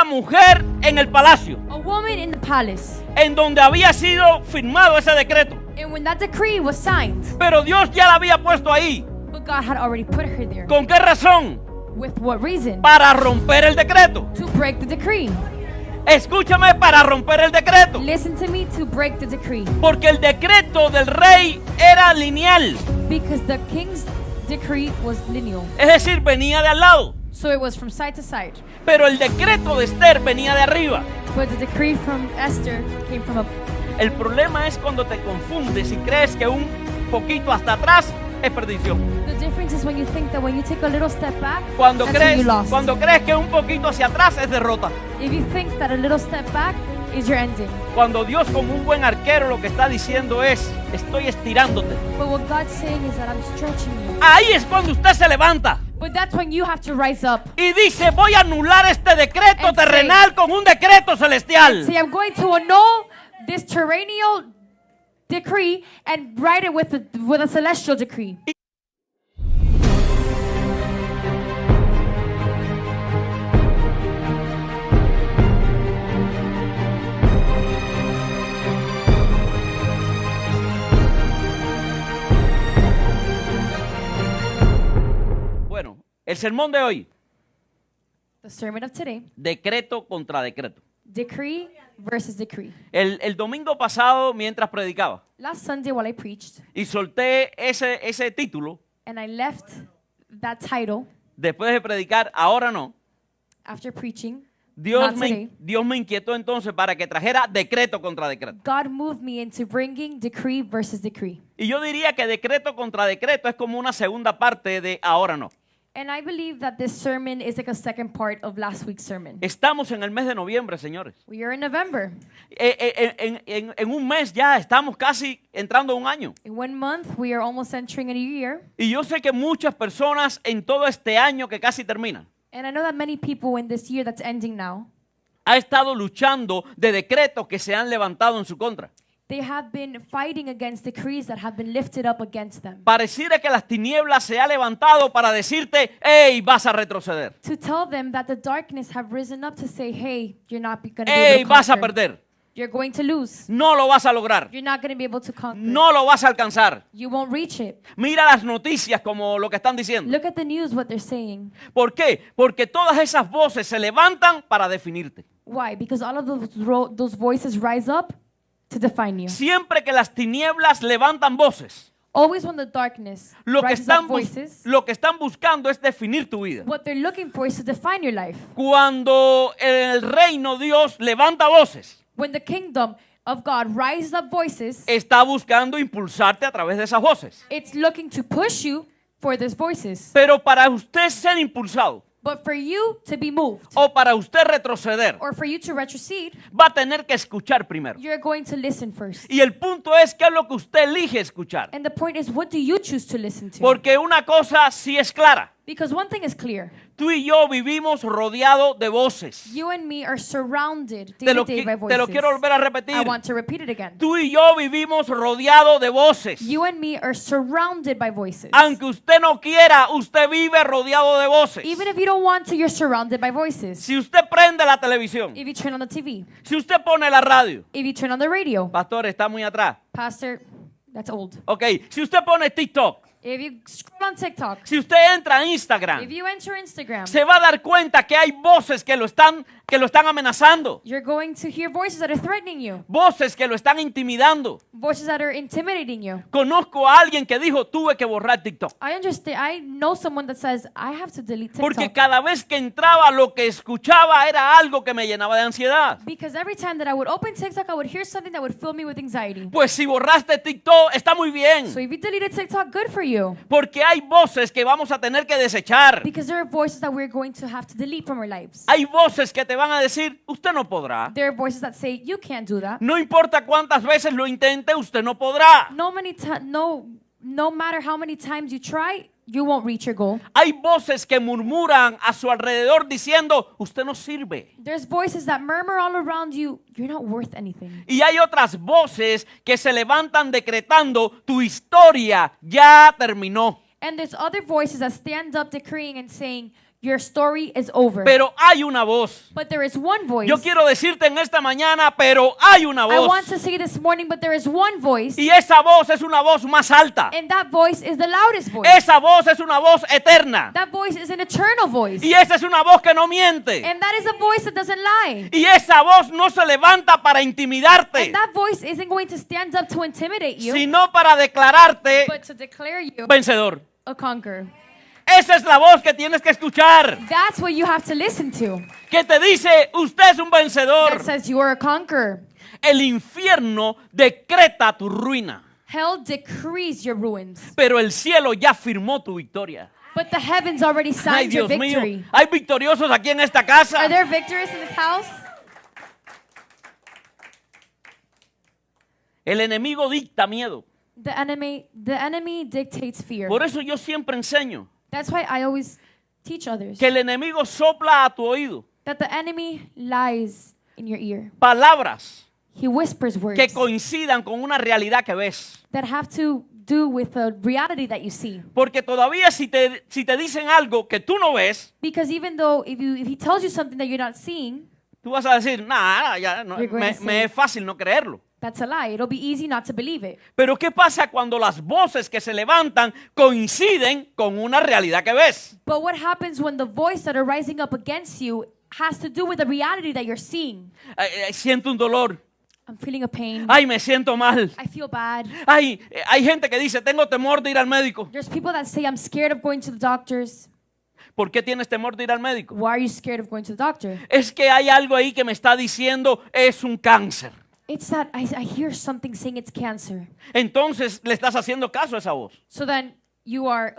una mujer en el palacio, a woman in the palace. en donde había sido firmado ese decreto. And when that decree was signed, Pero Dios ya la había puesto ahí. but God had already put her there. ¿Con qué razón? With what reason? Para romper el decreto. To break the decree. Escúchame, para romper el decreto. Listen to me, to break the decree. Porque el decreto del rey era lineal. Because the king's decree was lineal. Es decir, venía de al lado. So it was from side to side. Pero el decreto de Esther venía de arriba. But the decree from Esther came from up. El problema es cuando te confundes y crees que un poquito hasta atrás es perdición. The difference is when you think that when you take a little step back, Cuando that's when you lost. crees que un poquito hacia atrás es derrota. If you think that a little step back is your ending. Cuando Dios, como un buen arquero, lo que está diciendo es: estoy estirándote. But what God's saying is that I'm stretching you. Ahí es cuando usted se levanta But that's when you have to rise up. y dice: voy a anular este decreto And say- terrenal con un decreto celestial. See, I'm going to annul this terrestrial decree and write it with a celestial decree. Bueno, el sermón de hoy: The sermon of today, decreto contra decreto. decree versus decree. El domingo pasado, mientras predicaba Last Sunday while I preached, y solté ese título, and I left that title después de predicar, ahora no, after preaching, Dios not today. Dios me inquietó entonces para que trajera decreto contra decreto. God moved me into bringing decree versus decree. Y yo diría que decreto contra decreto es como una segunda parte de ahora no. And I believe that this sermon is like a second part of last week's sermon. Estamos en el mes de noviembre, señores. We are in November. En un mes ya estamos casi entrando a un año. In 1 month, we are almost entering a new year. Y yo sé que muchas personas en todo este año que casi termina And I know that many people in this year that's ending now, ha estado luchando de decretos que se han levantado en su contra. they have been fighting against decrees that have been lifted up against them. Pareciera que las tinieblas se ha levantado para decirte: hey, vas a retroceder. To tell them that the darkness have risen up to say, hey, you're not going to be Hey, able to vas a conquer. perder. You're going to lose. No lo vas a lograr. You're not going to be able to conquer. No lo vas a alcanzar. You won't reach it. Mira las noticias como lo que están diciendo. Look at the news, what they're saying. ¿Por qué? Porque todas esas voces se levantan para definirte. Why? Because all of those voices rise up to define you. Siempre que las tinieblas levantan voces, Always when the darkness lo que rises up están, voices, lo que están buscando es definir tu vida. what they're looking for is to define your life. Cuando el reino Dios levanta voces, When the kingdom of God rises up voices, está buscando impulsarte a través de esas voces. it's looking to push you for those voices. Pero para usted ser impulsado But for you to be moved o para usted retroceder, or for you to retrocede, va a tener que escuchar primero. you're going to listen first. Y el punto es qué es lo que usted elige escuchar. And the point is, what do you choose to listen to? Porque una cosa sí es clara. Because one thing is clear. Tú y yo vivimos rodeados de voces. You and me are surrounded day Te to lo, day by te lo voices. quiero volver a repetir. I want to repeat it again. Tú y yo vivimos rodeados de voces. You and me are surrounded by voices. Aunque usted no quiera, usted vive rodeado de voces. Even if you don't want to, you're surrounded by voices. Si usted prende la televisión, If you turn on the TV, si usted pone la radio, if you turn on the radio, pastor, está muy atrás. Pastor, that's old. Ok, si usted pone TikTok, If you scroll on TikTok, si usted entra a Instagram, if you enter Instagram, se va a dar cuenta que hay voces que lo están amenazando, you're going to hear voices that are threatening you, voces que lo están intimidando. voices that are intimidating you. Conozco a alguien que dijo: tuve que borrar TikTok. I understand. I know someone that says, I have to delete Porque TikTok. cada vez que entraba, lo que escuchaba era algo que me llenaba de ansiedad. Because every time that I would open TikTok, I would hear something that would fill me with anxiety. Pues si borraste TikTok, está muy bien. So if you deleted TikTok, good for you. Porque hay voces que vamos a tener que desechar. Because there are voices that we're going to have to delete from our lives. Hay voces que te van a decir: usted no podrá. There are voices that say, you can't do that. No importa cuántas veces lo intente, usted no podrá. No matter how many times you try, you won't reach your goal. Hay voces que murmuran a su alrededor diciendo: usted no sirve. There's voices that murmur all around you, you're not worth anything. Y hay otras voces que se levantan decretando: tu historia ya terminó. And there's other voices that stand up decreeing and saying, Your story is over. Pero hay una voz. But there is one voice. Yo quiero decirte en esta mañana, pero hay una I want voz. to say this morning, but there is one voice. Y esa voz es una voz más alta. And that voice is the loudest voice. Esa voz es una voz eterna. That voice is an eternal voice. Y esa es una voz que no miente. And that is a voice that doesn't lie. Y esa voz no se levanta para intimidarte, And that voice isn't going to stand up to intimidate you, sino para declararte but to declare you vencedor. a conqueror. Esa es la voz que tienes que escuchar, That's what you have to listen to. que te dice, usted es un vencedor. That says you are a conqueror. El infierno decreta tu ruina, Hell decrees your ruins, pero el cielo ya firmó tu victoria. but the heavens already Ay, signed your Dios mío, victory. hay victoriosos aquí en esta casa. Are there victors in this house? El enemigo dicta miedo. The enemy dictates fear. Por eso yo siempre enseño That's why I always teach others que el enemigo sopla a tu oído that the enemy lies in your ear. palabras He whispers words que coincidan con una realidad que ves. that have to do with the reality that you see. Porque todavía si te dicen algo que tú no ves, Because even though if he tells you something that you're not seeing, tú vas a decir, nah, ya, no, You're going to say- me es fácil no creerlo. that's a lie. It'll be easy not to believe it. Pero ¿qué pasa cuando las voces que se levantan coinciden con una realidad que ves? But what happens when the voice that are rising up against you has to do with the reality that you're seeing? Siento un dolor. I'm feeling a pain. Ay, me siento mal. I feel bad. Ay, hay gente que dice, tengo temor de ir al médico. There's people that say, I'm scared of going to the doctors. ¿Por qué tienes temor de ir al médico? Why are you scared of going to the doctor? Es que hay algo ahí que me está diciendo, es un cáncer. It's that I hear something saying it's cancer. Entonces le estás haciendo caso a esa voz. So then you are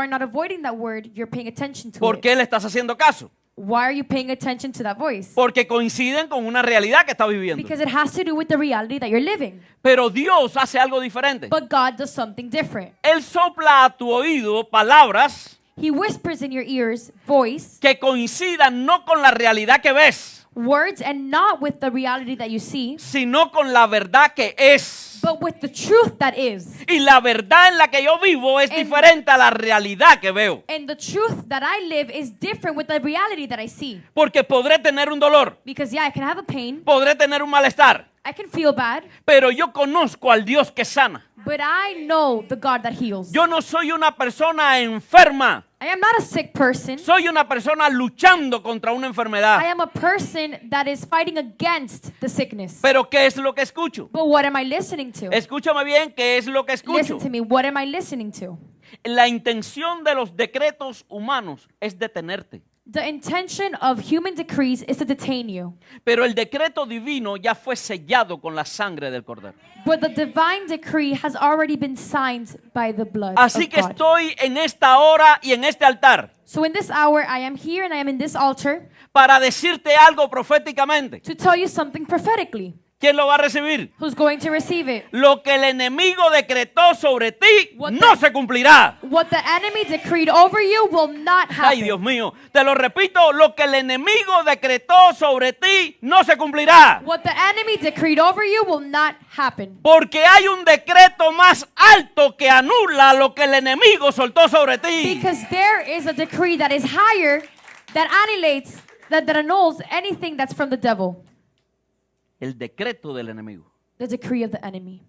not avoiding that word, you're paying attention to ¿Por it. qué le estás haciendo caso? Why are you paying attention to that voice? Porque coinciden con una realidad que está viviendo. Because it has to do with the reality that you're living. Pero Dios hace algo diferente. But God does something different. Él sopla a tu oído palabras He whispers in your ears, voice, que coincidan no con la realidad que ves, words, and not with the reality that you see, sino con la verdad que es. but with the truth that is. Y la verdad en la que yo vivo es diferente a la realidad que veo. And the truth that I live is different with the reality that I see. Porque podré tener un dolor, Because yeah, I can have a pain, podré tener un malestar, I can feel bad, pero yo conozco al Dios que sana. but I know the God that heals. Yo no soy una persona enferma, I am not a sick person. soy una persona luchando contra una I enfermedad. am a person that is fighting against the sickness. Pero ¿qué es lo que escucho? But what am I listening to? Escúchame bien, ¿qué es lo que escucho? Listen to me. What am I listening to? La intención de los decretos humanos es detenerte. The intention of human decrees is to detain you. Pero el decreto divino ya fue sellado con la sangre del Cordero. But the divine decree has already been signed by the blood Así of que God. estoy en esta hora y en este altar So in this hour, I am here and I am in this altar para decirte algo proféticamente. to tell you something prophetically. ¿Quién lo va a recibir? Who's going to receive it? Lo que el enemigo decretó sobre ti What no the- se cumplirá. What the enemy decreed over you will not Ay, Dios happen. mío, te lo repito, lo que el enemigo decretó sobre ti no se cumplirá. What the enemy decreed over you will not happen. Porque hay un decreto más alto que anula lo que el enemigo soltó sobre ti. Because there is a decree that is higher that annihilates, that annuls anything that's from the devil. El decreto del enemigo. The decree of the enemy.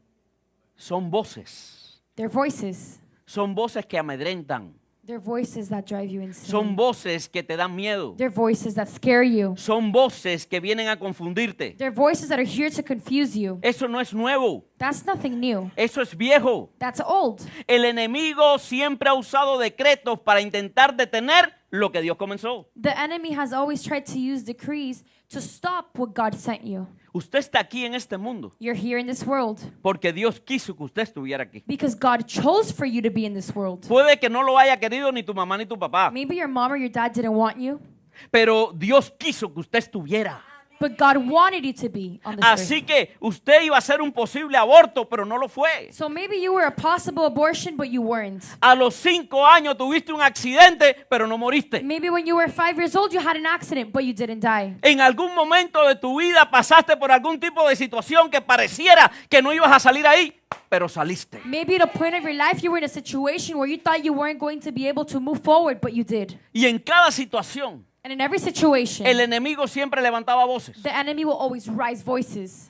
Son voces. Their voices. Son voces que amedrentan. They're voices that drive you insane. Son voces que te dan miedo. They're voices that scare you. Son voces que vienen a confundirte. They're voices that are here to confuse you. Eso no es nuevo. That's nothing new. Eso es viejo. That's old. El enemigo siempre ha usado decretos para intentar detener lo que Dios comenzó. The enemy has always tried to use decrees to stop what God sent you. Usted está aquí en este mundo You're here in this world porque Dios quiso que usted estuviera aquí. because God chose for you to be in this world. Puede que no lo haya querido ni tu mamá ni tu papá, Maybe your mom or your dad didn't want you, pero Dios quiso que usted estuviera. But God wanted you to be on this earth. Así que usted iba a ser un posible aborto, pero no lo fue. So maybe you were a possible abortion, but you weren't. A los 5 años tuviste un accidente, pero no moriste. Maybe when you were 5 years old, you had an accident, but you didn't die. En algún momento de tu vida pasaste por algún tipo de situación que pareciera que no ibas a salir ahí, pero saliste. Maybe at a point of your life, you were in a situation where you thought you weren't going to be able to move forward, but you did. Y en cada situación, And in every situation, el enemigo siempre levantaba voces. the enemy will always raise voices.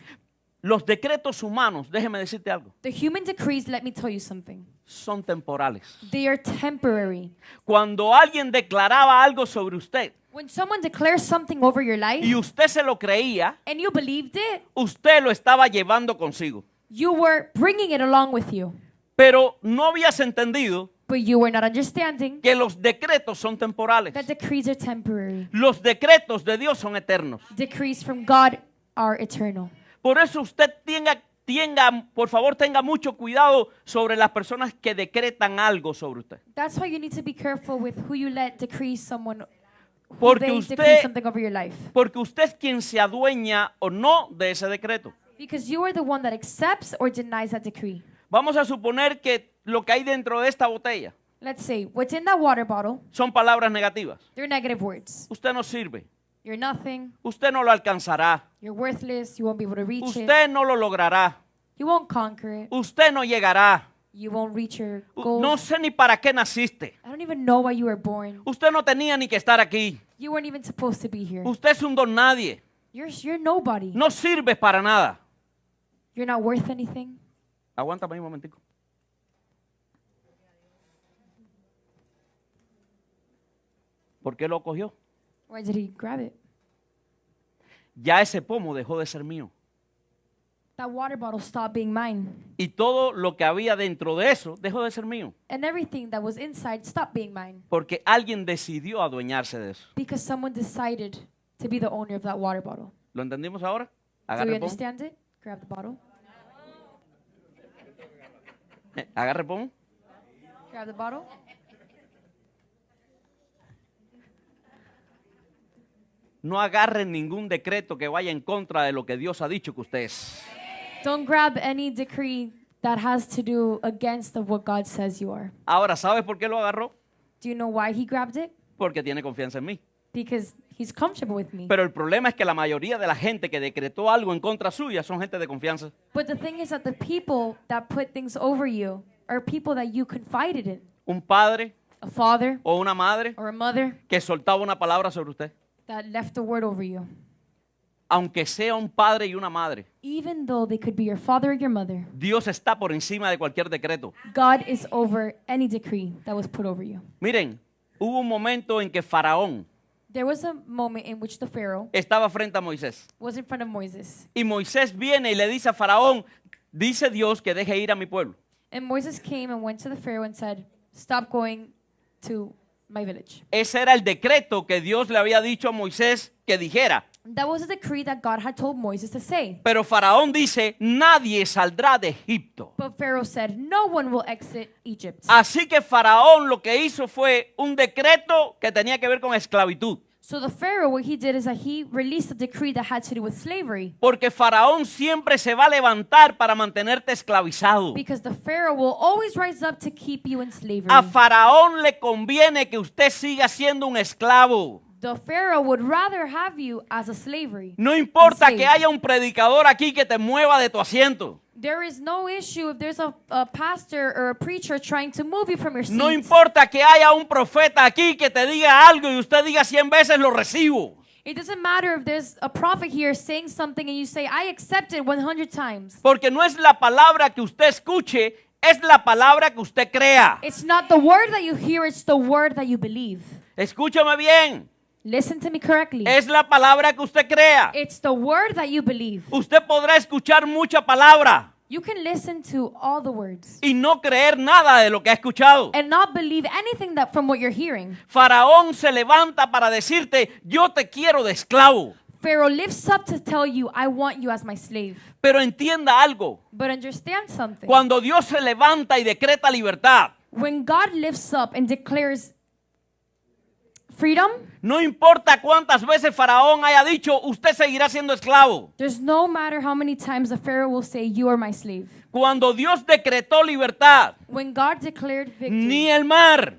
Los decretos humanos, déjeme decirte algo, The human decrees, let me tell you something. son temporales. They are temporary. Cuando alguien declaraba algo sobre usted When someone declares something over your life y usted se lo creía, and you believed it, usted lo estaba llevando consigo. you were bringing it along with you. Pero no habías entendido But you were not understanding que los decretos son temporales. that decrees are temporary. Los decretos de Dios son eternos. Decrees from God are eternal. Por eso usted por favor, tenga mucho cuidado sobre las personas que decretan algo sobre usted. That's why you need to be careful with who you let decree someone. Who Porque they usted- decree something over your life. Porque usted es quien se adueña o no de ese decreto. Because you are the one that accepts or denies that decree. Vamos a suponer que lo que hay dentro de esta botella Let's say what's in that water bottle, son palabras negativas. they're negative words. Usted no sirve. You're nothing. Usted no lo alcanzará. You're worthless. You won't be able to reach it. Usted no lo logrará. You won't conquer it. Usted no llegará. You won't reach your goals. No sé ni para qué naciste. I don't even know why you were born. Usted no tenía ni que estar aquí. You weren't even supposed to be here. Usted es un don nadie. You're nobody. No sirves para nada. You're not worth anything. Aguántame un momentico. ¿Por qué lo cogió? Why did he grab it? Ya ese pomo dejó de ser mío. That water bottle stopped being mine. Y todo lo que había dentro de eso dejó de ser mío. And everything that was inside stopped being mine. Porque alguien decidió adueñarse de eso. Because someone decided to be the owner of that water bottle. ¿Lo entendimos ahora? Do we Agarre el pomo. understand it? Grab the bottle. Agarre el pomo. Grab the bottle. No agarren ningún decreto que vaya en contra de lo que Dios ha dicho que usted es. Don't grab any decree that has to do against of what God says you are. Ahora, ¿sabes por qué lo agarró? Do you know why he grabbed it? Porque tiene confianza en mí. Because he's comfortable with me. Pero el problema es que la mayoría de la gente que decretó algo en contra suya son gente de confianza. But the thing is that the people that put things over you are people that you confided in. Un padre A father o una madre or a mother que soltaba una palabra sobre usted. that left a word over you. Aunque sea un padre y una madre, Even though they could be your father or your mother, Dios está por encima de cualquier decreto. God is over any decree that was put over you. Miren, hubo un momento en que Faraón There was a moment in which the Pharaoh estaba frente a Moisés. was in front of Moses. Y Moisés viene y le dice a Faraón, dice Dios que deje ir a mi pueblo. And Moses came and went to the Pharaoh and said, "Stop going to my village." Ese era el decreto que Dios le había dicho a Moisés que dijera. That was a decree that God had told Moses to say. Pero Faraón dice, nadie saldrá de Egipto. But Pharaoh said, "No one will exit Egypt." Así que Faraón lo que hizo fue un decreto que tenía que ver con esclavitud. So the Pharaoh, what he did is that he released a decree that had to do with slavery. Porque Faraón siempre se va a levantar para mantenerte esclavizado. Because the Pharaoh will always rise up to keep you in slavery. A Faraón le conviene que usted siga siendo un esclavo. The Pharaoh would rather have you as a slavery. No importa Enslaved. que haya un predicador aquí que te mueva de tu asiento. There is no issue if there's a pastor or a preacher trying to move you from your seat. No importa que haya un profeta aquí que te diga algo y usted diga 100 veces lo recibo. It doesn't matter if there's a prophet here saying something and you say, "I accept it 100 times." Porque no es la palabra que usted escuche, es la palabra que usted crea. It's not the word that you hear, it's the word that you believe. Escúchame bien, Listen to me correctly. es la palabra que usted crea. It's the word that you believe. Usted podrá escuchar mucha palabra You can listen to all the words y no creer nada de lo que ha escuchado. and not believe anything that from what you're hearing. Faraón se levanta para decirte, yo te quiero de esclavo. Pharaoh lifts up to tell you, "I want you as my slave." Pero entienda algo, But understand something. cuando Dios se levanta y decreta libertad, When God lifts up and declares freedom. No importa cuántas veces Faraón haya dicho, usted seguirá siendo esclavo. There's no matter how many times the Pharaoh will say, you are my slave. Cuando Dios decretó libertad, When God declared victory, ni el mar,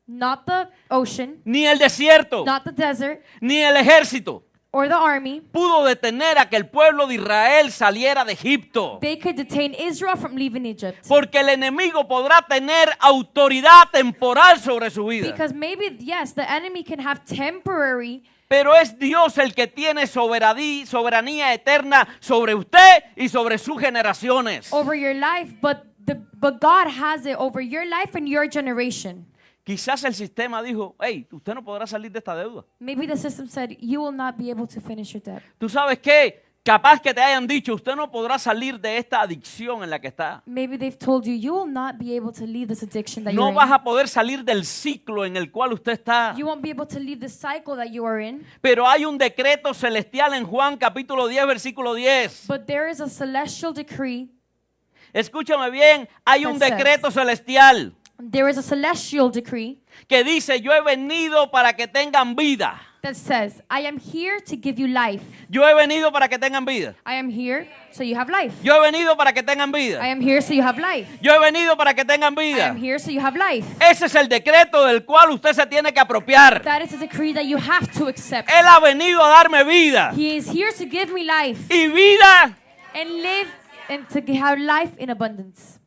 not the ocean, ni el desierto, not the desert, ni el ejército or the army, pudo detener a que el pueblo de Israel saliera de Egipto. they could detain Israel from leaving Egypt. Porque el enemigo podrá tener autoridad temporal sobre su vida. Because maybe, yes, the enemy can have temporary, Pero es Dios el que tiene soberanía eterna sobre usted y sobre sus generaciones. over your life, but God has it over your life and your generation. Quizás el sistema dijo, hey, usted no podrá salir de esta deuda. Maybe the system said, you will not be able to finish your debt. ¿Tú sabes qué? Capaz que te hayan dicho, usted no podrá salir de esta adicción en la que está. Maybe they've told you, you will not be able to leave this addiction that No you're vas in. a poder salir del ciclo en el cual usted está. You won't be able to leave the cycle that you are in. Pero hay un decreto celestial en Juan capítulo 10, versículo 10. But there is a celestial decree. Escúchame bien, hay un That says- decreto celestial There is a celestial decree que dice, yo he venido para que tengan vida. that says, I am here to give you life. Yo he venido para que tengan vida. I am here so you have life. Yo he venido para que tengan I vida. am here so you have life. Yo he venido para que tengan I vida. am here so you have life. Ese es el decreto del cual usted se tiene que apropiar. That is a decree that you have to accept. Él ha venido a darme vida. He is here to give me life Y vida and live and to have life in abundance.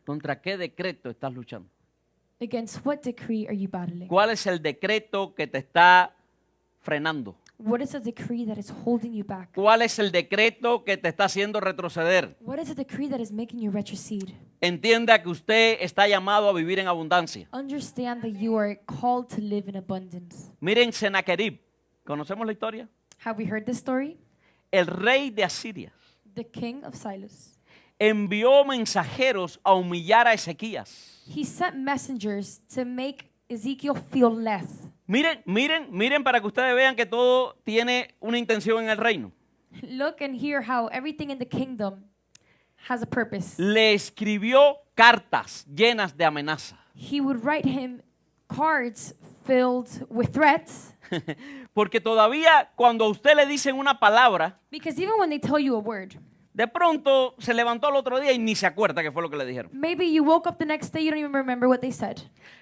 ¿Contra qué decreto estás luchando? Against what decree are you battling? ¿Cuál es el decreto que te está frenando? What is a decree that is holding you back? ¿Cuál es el decreto que te está haciendo retroceder? What is a decree that is making you retrocede? Entienda que usted está llamado a vivir en abundancia. Understand that you are called to live in abundance. Miren Sennacherib. ¿Conocemos la historia? Have we heard this story? El rey de Asiria The king of Silas. envió mensajeros a humillar a Ezequías. He sent messengers to make Ezekiel feel less. Miren para que ustedes vean que todo tiene una intención en el reino. Look and hear how everything in the kingdom has a purpose. Le escribió cartas llenas de amenaza. He would write him cards filled with threats, Porque todavía cuando a usted le dicen una palabra, because even when they tell you a word, de pronto se levantó al otro día y ni se acuerda qué fue lo que le dijeron. maybe you woke up the next day, you don't even remember what they said.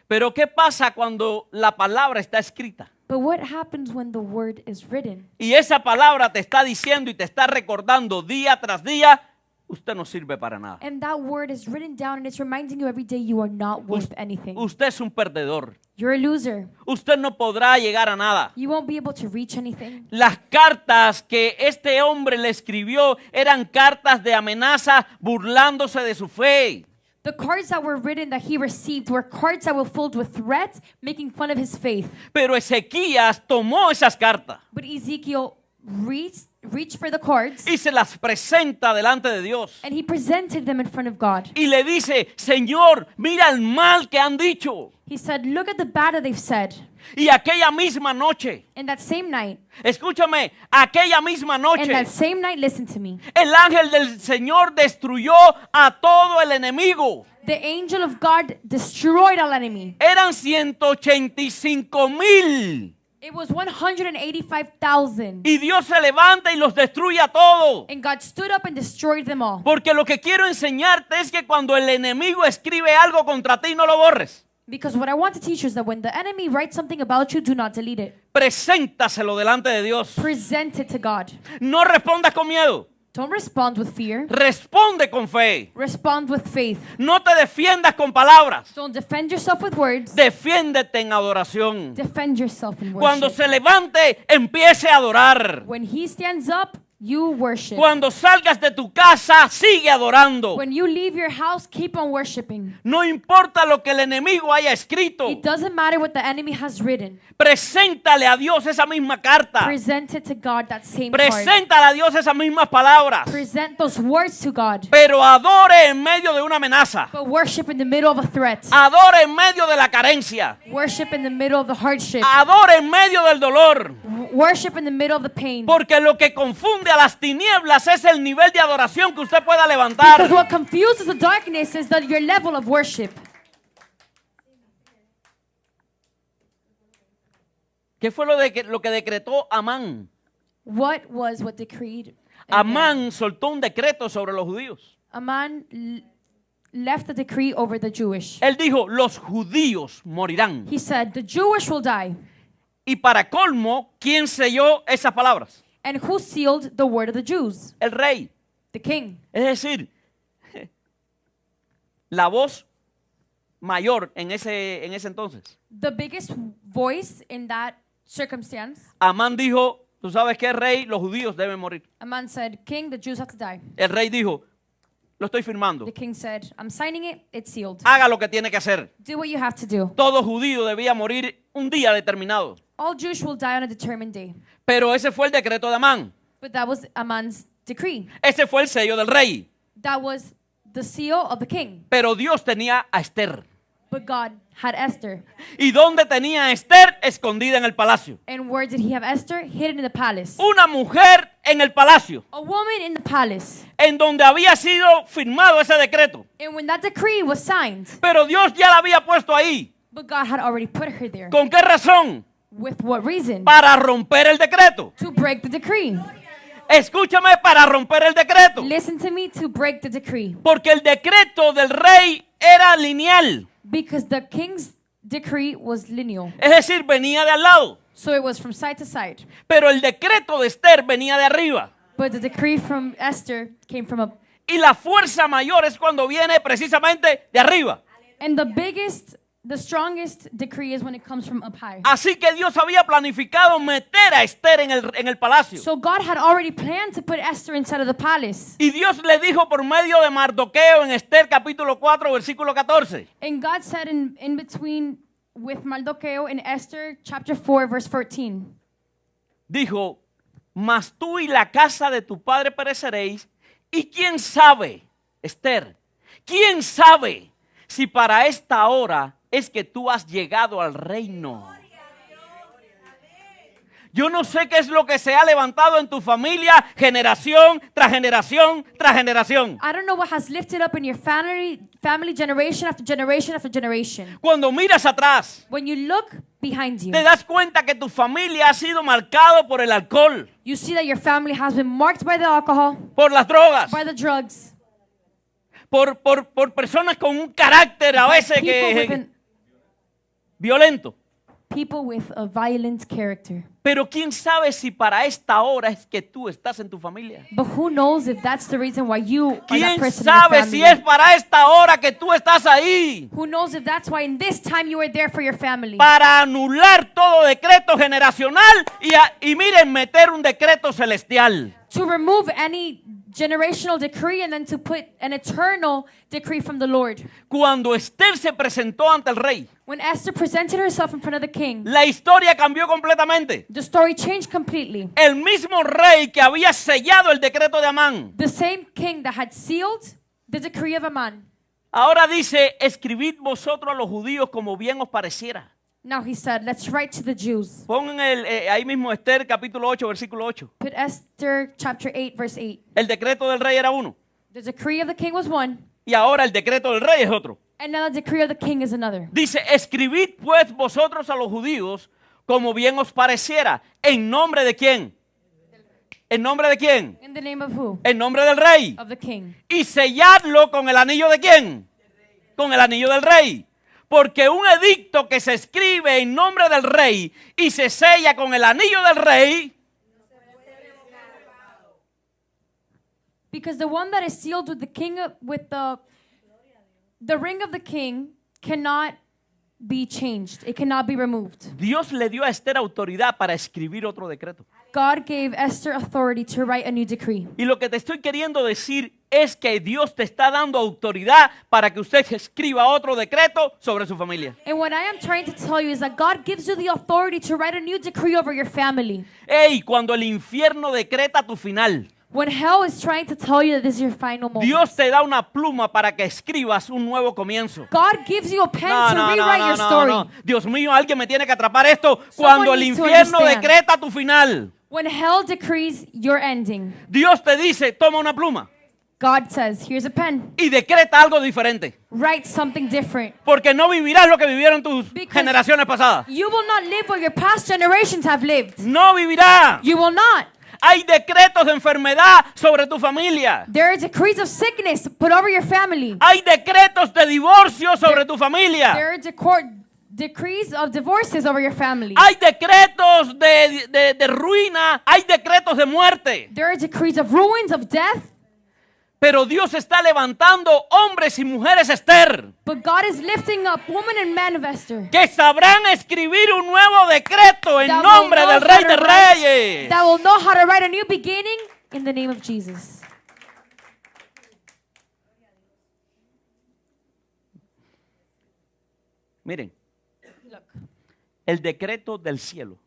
Pero ¿qué pasa cuando la palabra está escrita? But what happens when the word is written? Y esa palabra te está diciendo y te está recordando día tras día, usted no sirve para nada. And that word is written down and it's reminding you every day you are not worth anything. Usted es un perdedor. You're a loser. Usted no podrá llegar a nada. You won't be able to reach anything. Las cartas que este hombre le escribió eran cartas de amenaza burlándose de su fe. The cards that were written that he received were cards that were filled with threats, making fun of his faith. Pero Ezequías tomó esas cartas But Ezekiel reached for the cards y se las presenta delante de Dios. and he presented them in front of God. Y le dice, Señor, mira el mal que han dicho. He said, look at the bad that they've said. Y aquella misma noche, And that same night, escúchame, aquella misma and noche, that same night, listen to me. el ángel del Señor destruyó a todo el enemigo. The angel of God destroyed all enemy. Eran 185,000. It was 185,000. Y Dios se levanta y los destruye a todos. And God stood up and destroyed them all. Porque lo que quiero enseñarte es que cuando el enemigo escribe algo contra ti, no lo borres. Because what I want to teach you is that when the enemy writes something about you, do not delete it. Preséntaselo delante de Dios. Present it to God. No respondas con miedo. Don't respond with fear. Responde con fe. Respond with faith. No te defiendas con palabras. Don't defend yourself with words. Defiéndete en adoración. Defend yourself in Cuando worship. se levante, empiece a adorar. When he stands up, you worship. Cuando salgas de tu casa, sigue adorando. When you leave your house, keep on worshiping. No importa lo que el enemigo haya escrito. It doesn't matter what the enemy has written. Preséntale a Dios esa misma carta. Present it to God, that same card. Preséntale a Dios esas mismas palabras. Present those words to God. Pero adore en medio de una amenaza. But worship in the middle of a threat. Adore en medio de la carencia. Worship in the middle of the hardship. Adore en medio del dolor. Worship in the middle of the pain. Porque lo que confunde a las tinieblas es el nivel de adoración que usted pueda Because levantar. what confuses the darkness is that your level of worship. ¿Qué fue lo que decretó Amán? What decreed? And Amán soltó un decreto sobre los judíos. Aman left a decree over the Jewish. Él dijo, los judíos morirán. He said, the Jewish will die. Y para colmo, ¿quién selló esas palabras? And who sealed the word of the Jews? El rey. The king. Es decir, la voz mayor en ese entonces. The biggest voice in that circumstance. Amán dijo, tú sabes qué, rey, los judíos deben morir. Aman said, King, the Jews have to die. El rey dijo, lo estoy firmando. The king said, I'm signing it, it's sealed. Haga lo que tiene que hacer. Do what you have to do. Todo judío debía morir un día determinado. All Jews will die on a determined day. Pero ese fue el decreto de Amán. But that was Aman's decree. Ese fue el sello del rey. That was the seal of the king. Pero Dios tenía a Esther. But God had Esther. ¿Y dónde tenía a Esther? Escondida en el palacio. And where did he have Esther? Hidden in the palace. Una mujer en el palacio, A woman in the palace. en donde había sido firmado ese decreto. And when that decree was signed, Pero Dios ya la había puesto ahí. but God had already put her there. ¿Con qué razón? With what reason? Para romper el decreto. To break the decree. Escúchame, para romper el decreto. Listen to me, to break the decree. Porque el decreto del rey era lineal. Because the king's decree was lineal. Es decir, venía de al lado. So it was from side to side. Pero el decreto de Esther venía de arriba. But the decree from Esther came from up. Y la fuerza mayor es cuando viene precisamente de arriba. And the strongest decree is when it comes from up high. Así que Dios había planificado meter a Esther en el palacio. So God had already planned to put Esther inside of the palace. Y Dios le dijo por medio de Mardoqueo en Esther capítulo 4 versículo 14. And God said in between with Mardocheo in Esther chapter 4 verse 14. Dijo, mas tú y la casa de tu padre pereceréis. Y quién sabe, Esther, quién sabe si para esta hora es que tú has llegado al reino. Yo no sé qué es lo que se ha levantado en tu familia generación tras generación tras generación. I don't know what has lifted up in your family generation after generation after generation. Cuando miras atrás, When you look behind you, te das cuenta que tu familia ha sido marcado por el alcohol, you see that your family has been marked by the alcohol, por las drogas, by the drugs, por personas con un carácter a veces violento. people with a violent character. Pero quién sabe si para esta hora es que tú estás en tu familia. But who knows if that's the reason why you are that ¿Quién person in your sabe family? si es para esta hora que tú estás ahí? Who knows if that's why in this time you are there for your family? Para anular todo decreto generacional y miren, meter un decreto celestial. To remove any generational decree and then to put an eternal decree from the Lord. Cuando Esther se presentó ante el rey, When Esther presented herself in front of the king, la historia cambió completamente. the story changed completely. El mismo rey que había sellado el decreto de Amán, The same king that had sealed the decree of Aman. ahora dice, escribid vosotros a los judíos como bien os pareciera. Now he said, let's write to the Jews. Pongan ahí mismo Esther capítulo 8, versículo 8. Put Esther chapter 8 verse 8. El decreto del rey era uno. The decree of the king was one, Y ahora el decreto del rey es otro. and now the decree of the king is another. Dice, escribid pues vosotros a los judíos como bien os pareciera. ¿En nombre de quién? ¿En nombre de quién? In the name of who? En nombre del rey. Of the king. Y selladlo con el anillo de quién? Con el anillo del rey. Porque un edicto que se escribe en nombre del rey y se sella con el anillo del rey, Because the one that is sealed with the king with the ring of the king cannot be changed. It cannot be removed. Dios le dio a Esther autoridad para escribir otro decreto. God gave Esther authority to write a new decree. Y lo que te estoy queriendo decir es que Dios te está dando autoridad para que usted escriba otro decreto sobre su familia. And what I am trying to tell you is that God gives you the authority to write a new decree over your family. Ey, cuando el infierno decreta tu final, When hell is trying to tell you that this is your final moment. Dios te da una pluma para que escribas un nuevo comienzo. God gives you a pen to rewrite your story. Dios mío, alguien me tiene que atrapar esto. Cuando el needs to infierno understand. decreta tu final, When hell decrees your ending, Dios te dice, toma una pluma. God says, here's a pen. y decreta algo diferente. Write something different. Porque no vivirás lo que vivieron tus Because generaciones pasadas. You will not live what your past generations have lived. No vivirás. You will not. Hay decretos de enfermedad sobre tu familia. There are decrees of sickness put over your family. Hay decretos de divorcio sobre tu familia. There are decrees of divorces over your family. Hay decretos de ruina. Hay decretos de muerte. There are decrees of ruins, of death. Pero Dios está levantando hombres y mujeres Esther But God is lifting up women and men of Esther que sabrán escribir un nuevo decreto en That will nombre know del how Rey to de write- Reyes. that will know how to write a new beginning in the name of Jesus. Miren, Look, el decreto del cielo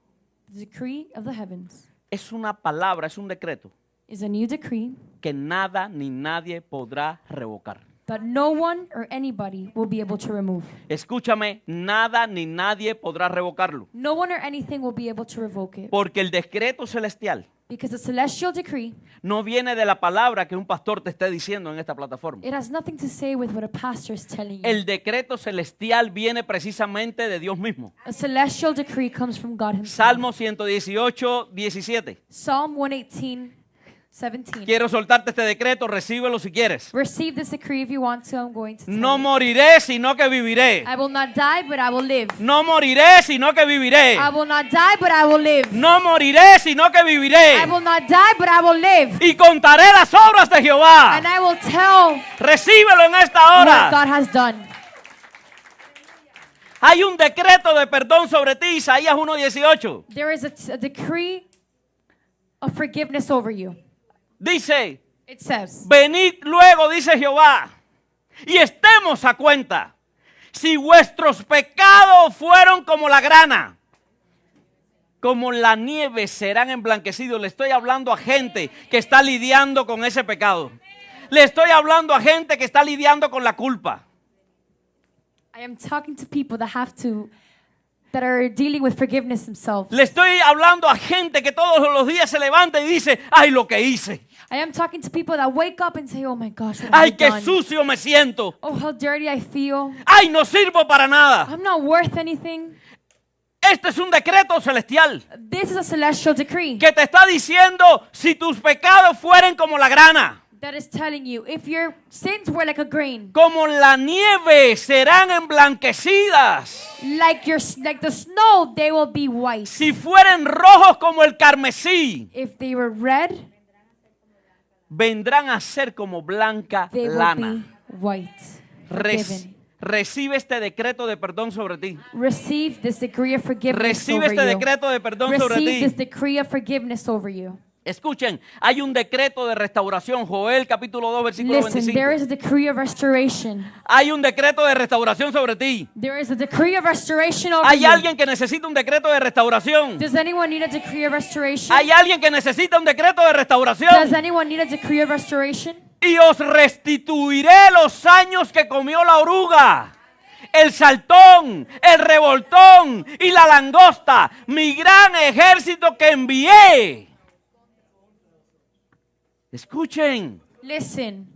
the decree of the heavens es una palabra, es un decreto is a new decree que nada ni nadie podrá revocar. that no one or anybody will be able to remove. Escúchame, nada ni nadie podrá revocarlo. No one or anything will be able to revoke it. Porque el decreto celestial Because the celestial decree, no viene de la palabra que un pastor te esté diciendo en esta plataforma. it has nothing to say with what a pastor is telling you. El decreto celestial viene precisamente de Dios mismo. A celestial decree comes from God himself. Salmo 118, 17. Psalm 118, 17. Quiero soltarte este decreto, recíbelo si quieres. Receive this decree if you want to. I'm going to tell No you. moriré, sino que viviré. I will not die, but I will live. No moriré, sino que viviré. I will not die, but I will live. No moriré, sino que viviré. I will not die, but I will live. Y contaré las obras de Jehová. And I will tell Recíbelo en esta what hora. God has done. Hay un decreto de perdón sobre ti, Isaías 1:18. There is a decree of forgiveness over you. Dice, It says, venid luego, dice Jehová, y estemos a cuenta. Si vuestros pecados fueron como la grana, como la nieve serán emblanquecidos. Le estoy hablando a gente que está lidiando con ese pecado. Le estoy hablando a gente que está lidiando con la culpa. I am talking to people that are dealing with forgiveness themselves. Le estoy hablando a gente que todos los días se levanta y dice, ay, lo que hice. I am talking to people that wake up and say, oh my gosh, what have Ay, I qué done? sucio me siento. Oh, how dirty I feel. Ay, no sirvo para nada. I'm not worth anything. Este es un decreto celestial This is a celestial decree que te está diciendo, si tus pecados fueren como la grana, that is telling you if your sins were like a grain, como la nieve serán emblanquecidas. like the snow, they will be white. Si fueren rojos como el carmesí, If they were red, vendrán a ser como blanca they will lana. be white. Forgiven. Recibe este decreto de perdón sobre ti. Receive this decree of forgiveness Recibe over este you. decreto de perdón sobre Receive ti. this decree of forgiveness over you. Escuchen, hay un decreto de restauración. Joel capítulo 2 versículo Listen, 25. there is a decree of restoration. Hay un decreto de restauración sobre ti. There is a decree of restoration over Hay you. alguien que necesita un decreto de restauración. Does anyone need a decree of restoration? Hay alguien que necesita un decreto de Does restauración. anyone need a decree of restoration? Y os restituiré los años que comió la oruga, el saltón, el revoltón y la langosta, mi gran ejército que envié. Escuchen, Listen,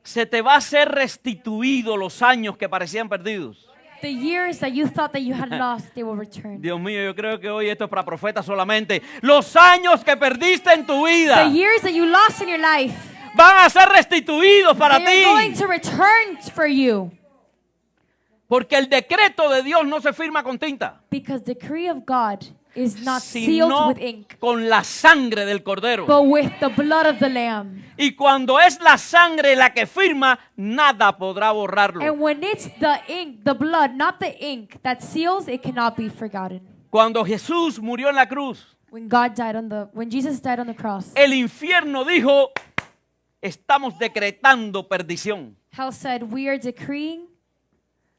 se te va a ser restituido los años que parecían perdidos. the years that you thought that you had lost, they will return. Dios mío, yo creo que hoy esto es para profetas solamente. Los años que perdiste en tu The vida years that you lost in your life, van a ser restituidos para they are going ti. to return for you. Porque el decreto de Dios no se firma con tinta, Because the decree of God is not sealed sino with ink, con la sangre del cordero. but with the blood of the Lamb. Y cuando es la sangre la que firma, nada podrá borrarlo. And when it's the ink, the blood, not the ink, that seals, it cannot be forgotten. Cuando Jesús murió en la cruz, When Jesus died on the cross, el infierno dijo, estamos decretando perdición. hell said, we are decreeing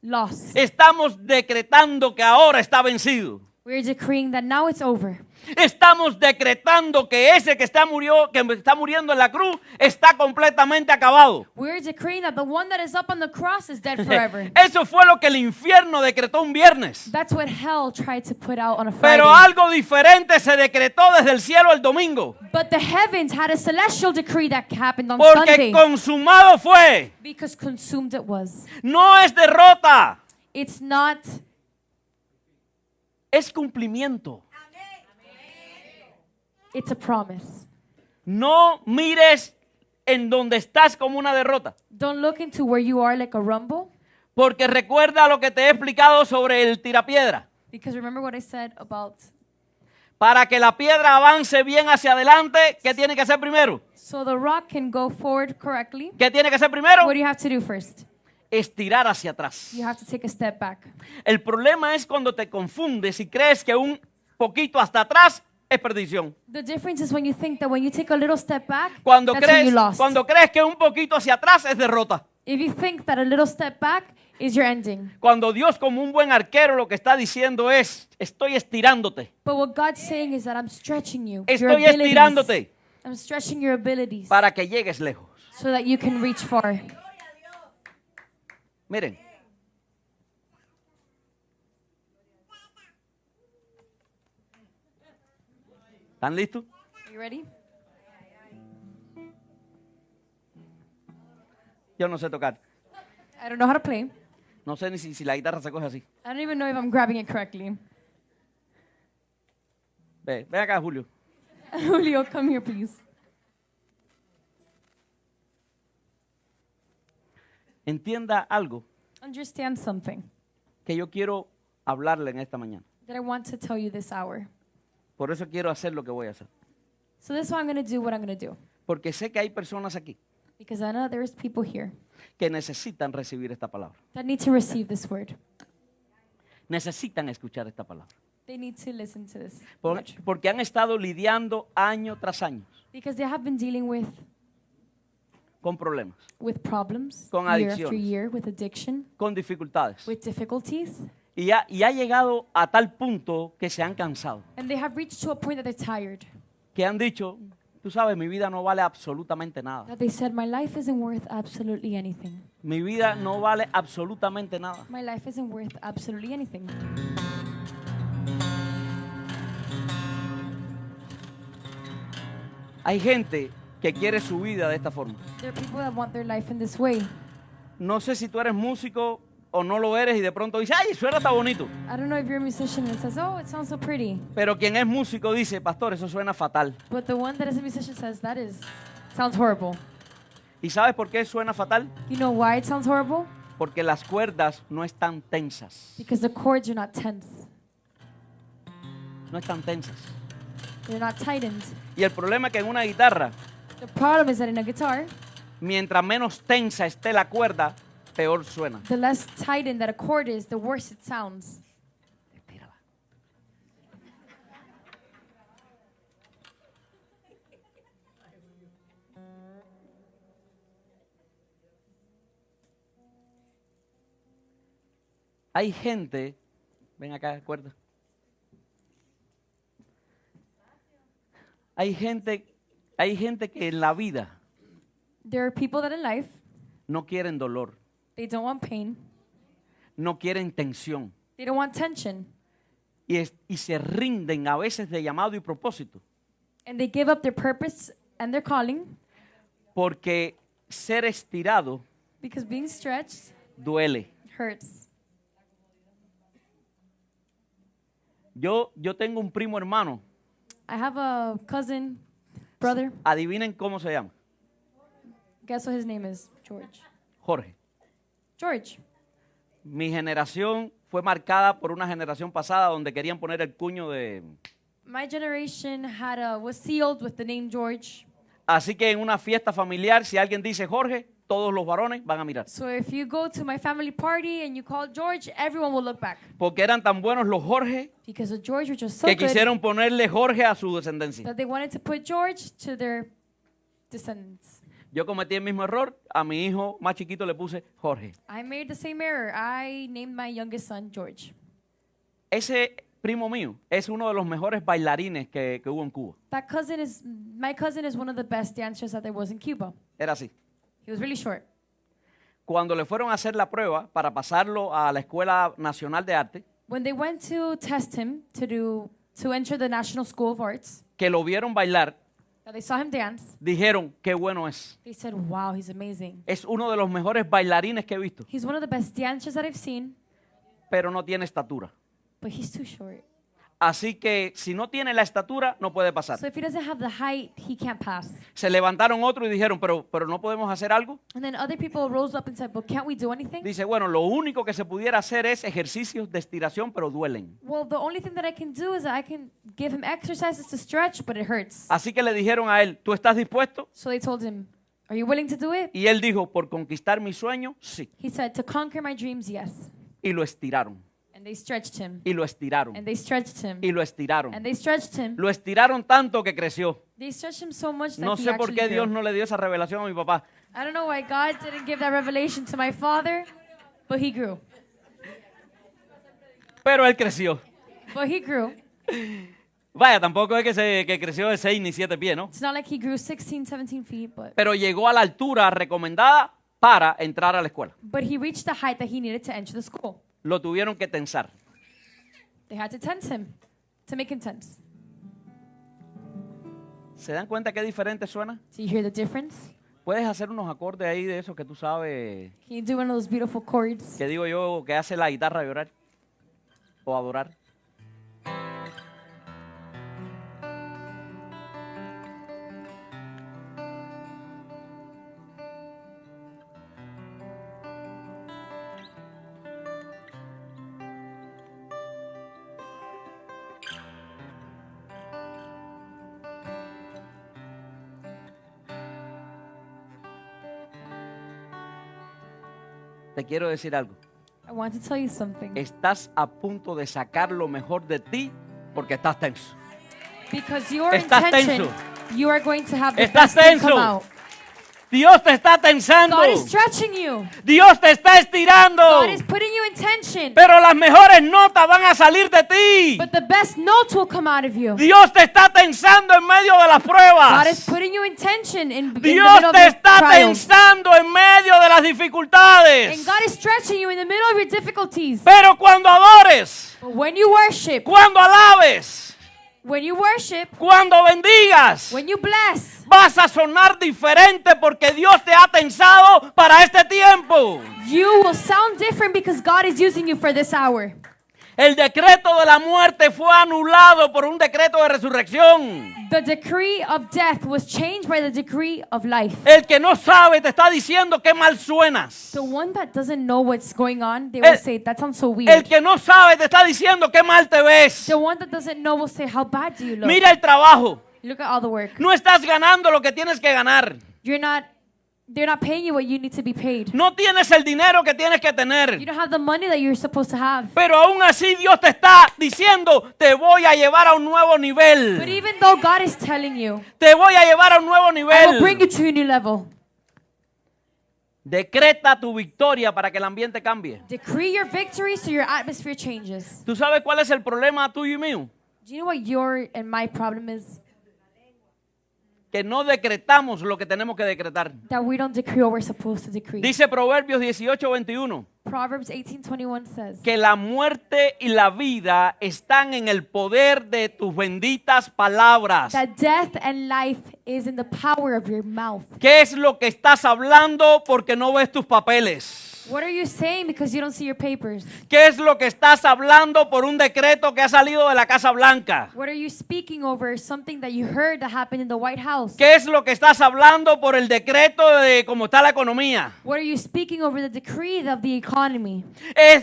loss. Estamos decretando que ahora está vencido. We're decreeing that now it's over. Estamos decretando que ese que está muriendo en la cruz está completamente acabado. We're decreeing that the one that is up on the cross is dead forever. Eso fue lo que el infierno decretó un viernes. That's what hell tried to put out on a Friday. Pero algo diferente se decretó desde el cielo el domingo. But the heavens had a celestial decree that happened on Porque Sunday. consumado fue. Because consumed it was. No es derrota, It's not, es cumplimiento. it's a promise. No mires en donde estás como una derrota. Don't look into where you are like a rumble. Porque recuerda lo que te he explicado sobre el tirapiedra. Because remember what I said about, Para que la piedra avance bien hacia adelante, ¿qué tiene que hacer primero? so the rock can go forward correctly. ¿Qué tiene que hacer primero? What do you have to do first? Estirar hacia atrás. You have to take a step back. El problema es cuando te confundes y crees que un poquito hasta atrás es perdición. The difference is when you think that when you take a little step back, Cuando that's when you crees, lost. que un poquito hacia atrás es derrota. If you think that a little step back is your ending. Cuando Dios como un buen arquero lo que está diciendo es, estoy estirándote. But what God's saying is that I'm stretching you. your Estoy abilities. estirándote I'm stretching your abilities para que llegues lejos. so that you can reach far. Miren. ¿Están listos? Are you ready? Yo no sé tocar. I don't know how to play. No sé ni si la guitarra se coge así. I don't even know if I'm grabbing it correctly. Ven acá, Julio. Julio, come here, please. Entienda algo Understand something que yo quiero hablarle en esta mañana. that I want to tell you this hour. Por eso quiero hacer lo que voy a hacer. So this is why I'm going to do what I'm going to do. Porque sé que hay personas aquí Because I know there's people here que necesitan recibir esta palabra. that need to receive this word. Necesitan escuchar esta palabra. They need to listen to this word. Porque han estado lidiando año tras año Because they have been dealing con problemas, with problems Con year after adicciones. year, with addiction, con dificultades. with difficulties. Y ha llegado a tal punto que se han cansado. And they have reached to a point that they're tired. Que han dicho, tú sabes, mi vida no vale absolutamente nada. That they said, my life isn't worth absolutely anything. Mi vida no vale absolutamente nada. My life isn't worth absolutely anything. Hay gente que quiere su vida de esta forma. There are people that want their life in this way. No sé si tú eres músico o no lo eres y de pronto dices, ay, suena tan bonito. I don't know if you're a musician and says, oh, it sounds so pretty. Pero quien es músico dice, pastor, eso suena fatal. But the one that is a musician says, sounds horrible. ¿Y sabes por qué suena fatal? You know why it sounds horrible? Porque las cuerdas no están tensas. Because the chords are not tense. No están tensas. They're not tightened. Y el problema es que en una guitarra, The problem is that in a guitar, mientras menos tensa esté la cuerda, peor suena. the less tightened that a chord is, the worse it sounds. Estírala. Hay gente, ven acá, cuerda. Hay gente que en la vida There are people that in life, no quieren dolor, they don't want pain. no quieren tensión They don't want tension. y se rinden a veces de llamado y propósito And they give up their purpose and their calling porque ser estirado because being stretched duele. hurts. Yo tengo un primo hermano, I have a cousin, brother. adivinen cómo se llama, Guess what his name is? George. Jorge. George. Mi generación fue marcada por una generación pasada donde querían poner el cuño de... My generation was sealed with the name George. Así que en una fiesta familiar, si alguien dice Jorge, todos los varones van a mirar. So if you go to my family party and you call George, everyone will look back. Porque eran tan buenos los Jorge Because the George were just so que good quisieron ponerle Jorge a su descendencia. that they wanted to put George to their descendants. Yo cometí el mismo error, a mi hijo más chiquito le puse Jorge. I made the same error. I named my youngest son George. primo mío es uno de los mejores bailarines que hubo en Cuba. My cousin is one of the best dancers that there was in Cuba. Era así. He was really short. Cuando le fueron a hacer la prueba para pasarlo a la Escuela Nacional de Arte, When they went to test him to enter the National School of Arts, que lo vieron bailar, they saw him dance. dijeron, qué bueno es. They said, "Wow, he's amazing. Es uno de los mejores bailarines que he visto, He's one of the best dancers that I've seen, pero no tiene estatura. but he's too short. Así que si no tiene la estatura, no puede pasar. So if he doesn't have the height, he can't pass." Se levantaron otro y dijeron, pero no podemos hacer algo. And then other people rose up and said, "But can't we do anything?" Dice, bueno, lo único que se pudiera hacer es ejercicios de estiración, pero duelen. Well, the only thing that I can do is that I can give him exercises to stretch, but it hurts. Así que le dijeron a él, ¿tú estás dispuesto? So they told him, "Are you willing to do it?" Y él dijo, por conquistar mi sueño, sí. He said, "To conquer my dreams, yes." Y lo estiraron, And they stretched him. y lo estiraron, And they stretched him. y lo estiraron. And they stretched him. Lo estiraron tanto que creció. They stretched him so much that No he sé por actually qué Dios grew. no le dio esa revelación a mi papá. I don't know why God didn't give that revelation to my father, but he grew. Pero él creció. But he grew. Vaya, tampoco es que creció de 6 ni 7 pies, ¿no? It's not like he grew 16, 17 feet, Pero llegó a la altura recomendada para entrar a la escuela. but he reached the height that he needed to enter the school. Lo tuvieron que tensar. They had to tense him, to make him tense. ¿Se dan cuenta qué diferente suena? Do you hear the difference? Puedes hacer unos acordes ahí de esos que tú sabes, Can you do one of those beautiful chords? que digo yo, que hace la guitarra llorar o adorar. Te quiero decir algo. I want to tell you something. Estás a punto de sacar lo mejor de ti porque estás tenso. Because your Estás intention, tenso. you are going to have the Estás best thing come tenso. out. Dios te está tensando. God is stretching you. Dios te está estirando. God is putting you in tension. Pero las mejores notas van a salir de ti. But the best notes will come out of you. Dios te está tensando en medio de las God is pruebas. putting you in tension in the Dios middle of te your está trials. tensando en medio de las dificultades. And God is stretching you in the middle of your difficulties. Pero cuando adores, But when you worship, cuando alabes, cuando bendigas, when you bless, vas a sonar diferente porque Dios te ha tensado para este tiempo. you will sound different because God is using you for this hour. El decreto de la muerte fue anulado por un decreto de resurrección. The decree of death was changed by the decree of life. El que no sabe te está diciendo qué mal suenas. The one that doesn't know what's going on, they El- will say, that sounds so El weird. que no sabe te está diciendo qué mal te ves. The one that doesn't know will say, how bad do you look? Mira el trabajo. Look at all the work. No estás ganando lo que tienes que ganar. They're not paying you what you need to be paid. No tienes el dinero que tienes que You tener. don't have the money that you're supposed to have. Pero aún así Dios te está diciendo, te voy a llevar a un nuevo But nivel. even though God is telling you, Te voy a llevar a un nuevo I will bring nivel. you to a new level. Decreta tu victoria para que el ambiente cambie. Decree your victory so your atmosphere changes. ¿Tú sabes cuál es el problema tuyo y mío? Do you know what your and my problem is? Que no decretamos lo que tenemos que decretar. That we don't decree what we're supposed to decree. Dice Proverbios 18:21 Proverbs 18:21 says que la muerte y la vida están en el poder de tus benditas palabras. that death and life is in the power of your mouth. ¿Qué es lo que estás hablando porque no ves tus papeles? What are you saying because you don't see your papers? ¿Qué es lo que estás hablando por un decreto que ha salido de la Casa Blanca? What are you speaking over something that you heard that happened in the White House? ¿Qué es lo que estás hablando por el decreto de cómo está la economía? What are you speaking over the decree of the economy?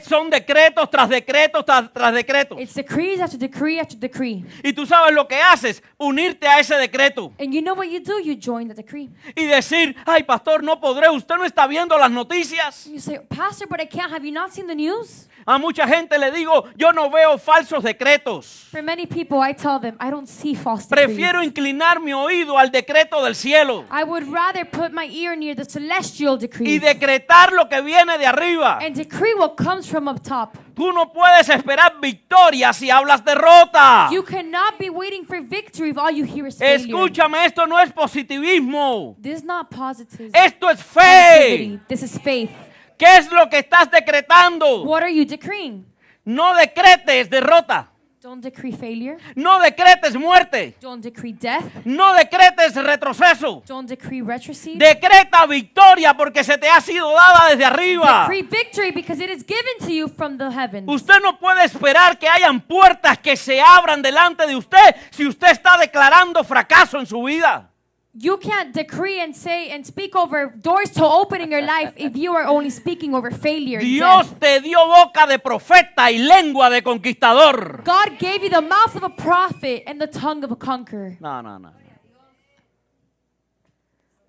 Son decretos tras decretos tras decretos. It's decrees after decree after decree. Y tú sabes lo que haces, unirte a ese decreto And you know what you do? You join the decree. y decir, ay pastor, no podré, usted no está viendo las noticias. And you say, say, Pastor, but I can't. Have you not seen the news? A mucha gente le digo, yo no veo falsos decretos. For many people, I tell them, I don't see false decrees. Prefiero inclinar mi oído al decreto del cielo I would rather put my ear near the celestial y decrees decretar lo que viene de arriba. and decree what comes from up top. Tú no puedes esperar victoria si hablas derrota. You cannot be waiting for victory if all you hear is failure. Escúchame, esto no es positivismo. This is not positive. Esto es Positivity. fe. This is faith. ¿Qué es lo que estás decretando? What are you decreeing? No decretes derrota. Don't decree failure. No decretes muerte. Don't decree death. No decretes retroceso. Don't decree retrocede. Decreta victoria porque se te ha sido dada desde arriba. Decree victory because it is given to you from the heavens. Usted no puede esperar que hayan puertas que se abran delante de usted si usted está declarando fracaso en su vida. You can't decree and say and speak over doors to open in your life if you are only speaking over failure and Dios death. te dio boca de profeta y lengua de conquistador. God gave you the mouth of a prophet and the tongue of a conqueror. No.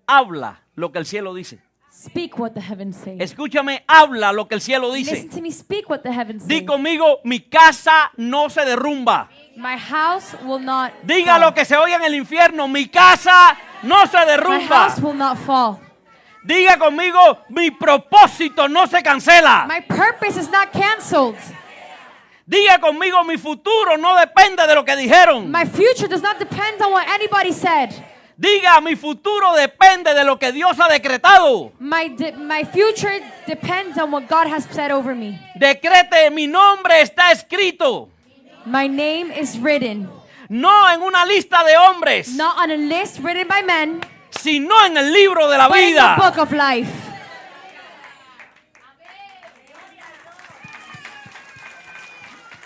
Habla lo que el cielo dice. Speak what the heavens say. Escúchame, habla lo que el cielo dice. Listen to me, speak what the heavens Di say. conmigo, mi casa no se derrumba. My house will not Diga fall. lo que se oye en el infierno, mi casa no se My derrumba. house will not fall. Diga conmigo, mi propósito no se cancela. My purpose is not canceled. Diga conmigo, mi futuro no depende de lo que dijeron. My future does not depend on what anybody said. Diga, mi futuro depende de lo que Dios ha decretado. My future depends on what God has said over me. Decrete, mi nombre está escrito. My name is written, No en una lista de hombres, not on a list written by men, sino en el libro de la but in the vida. book of life.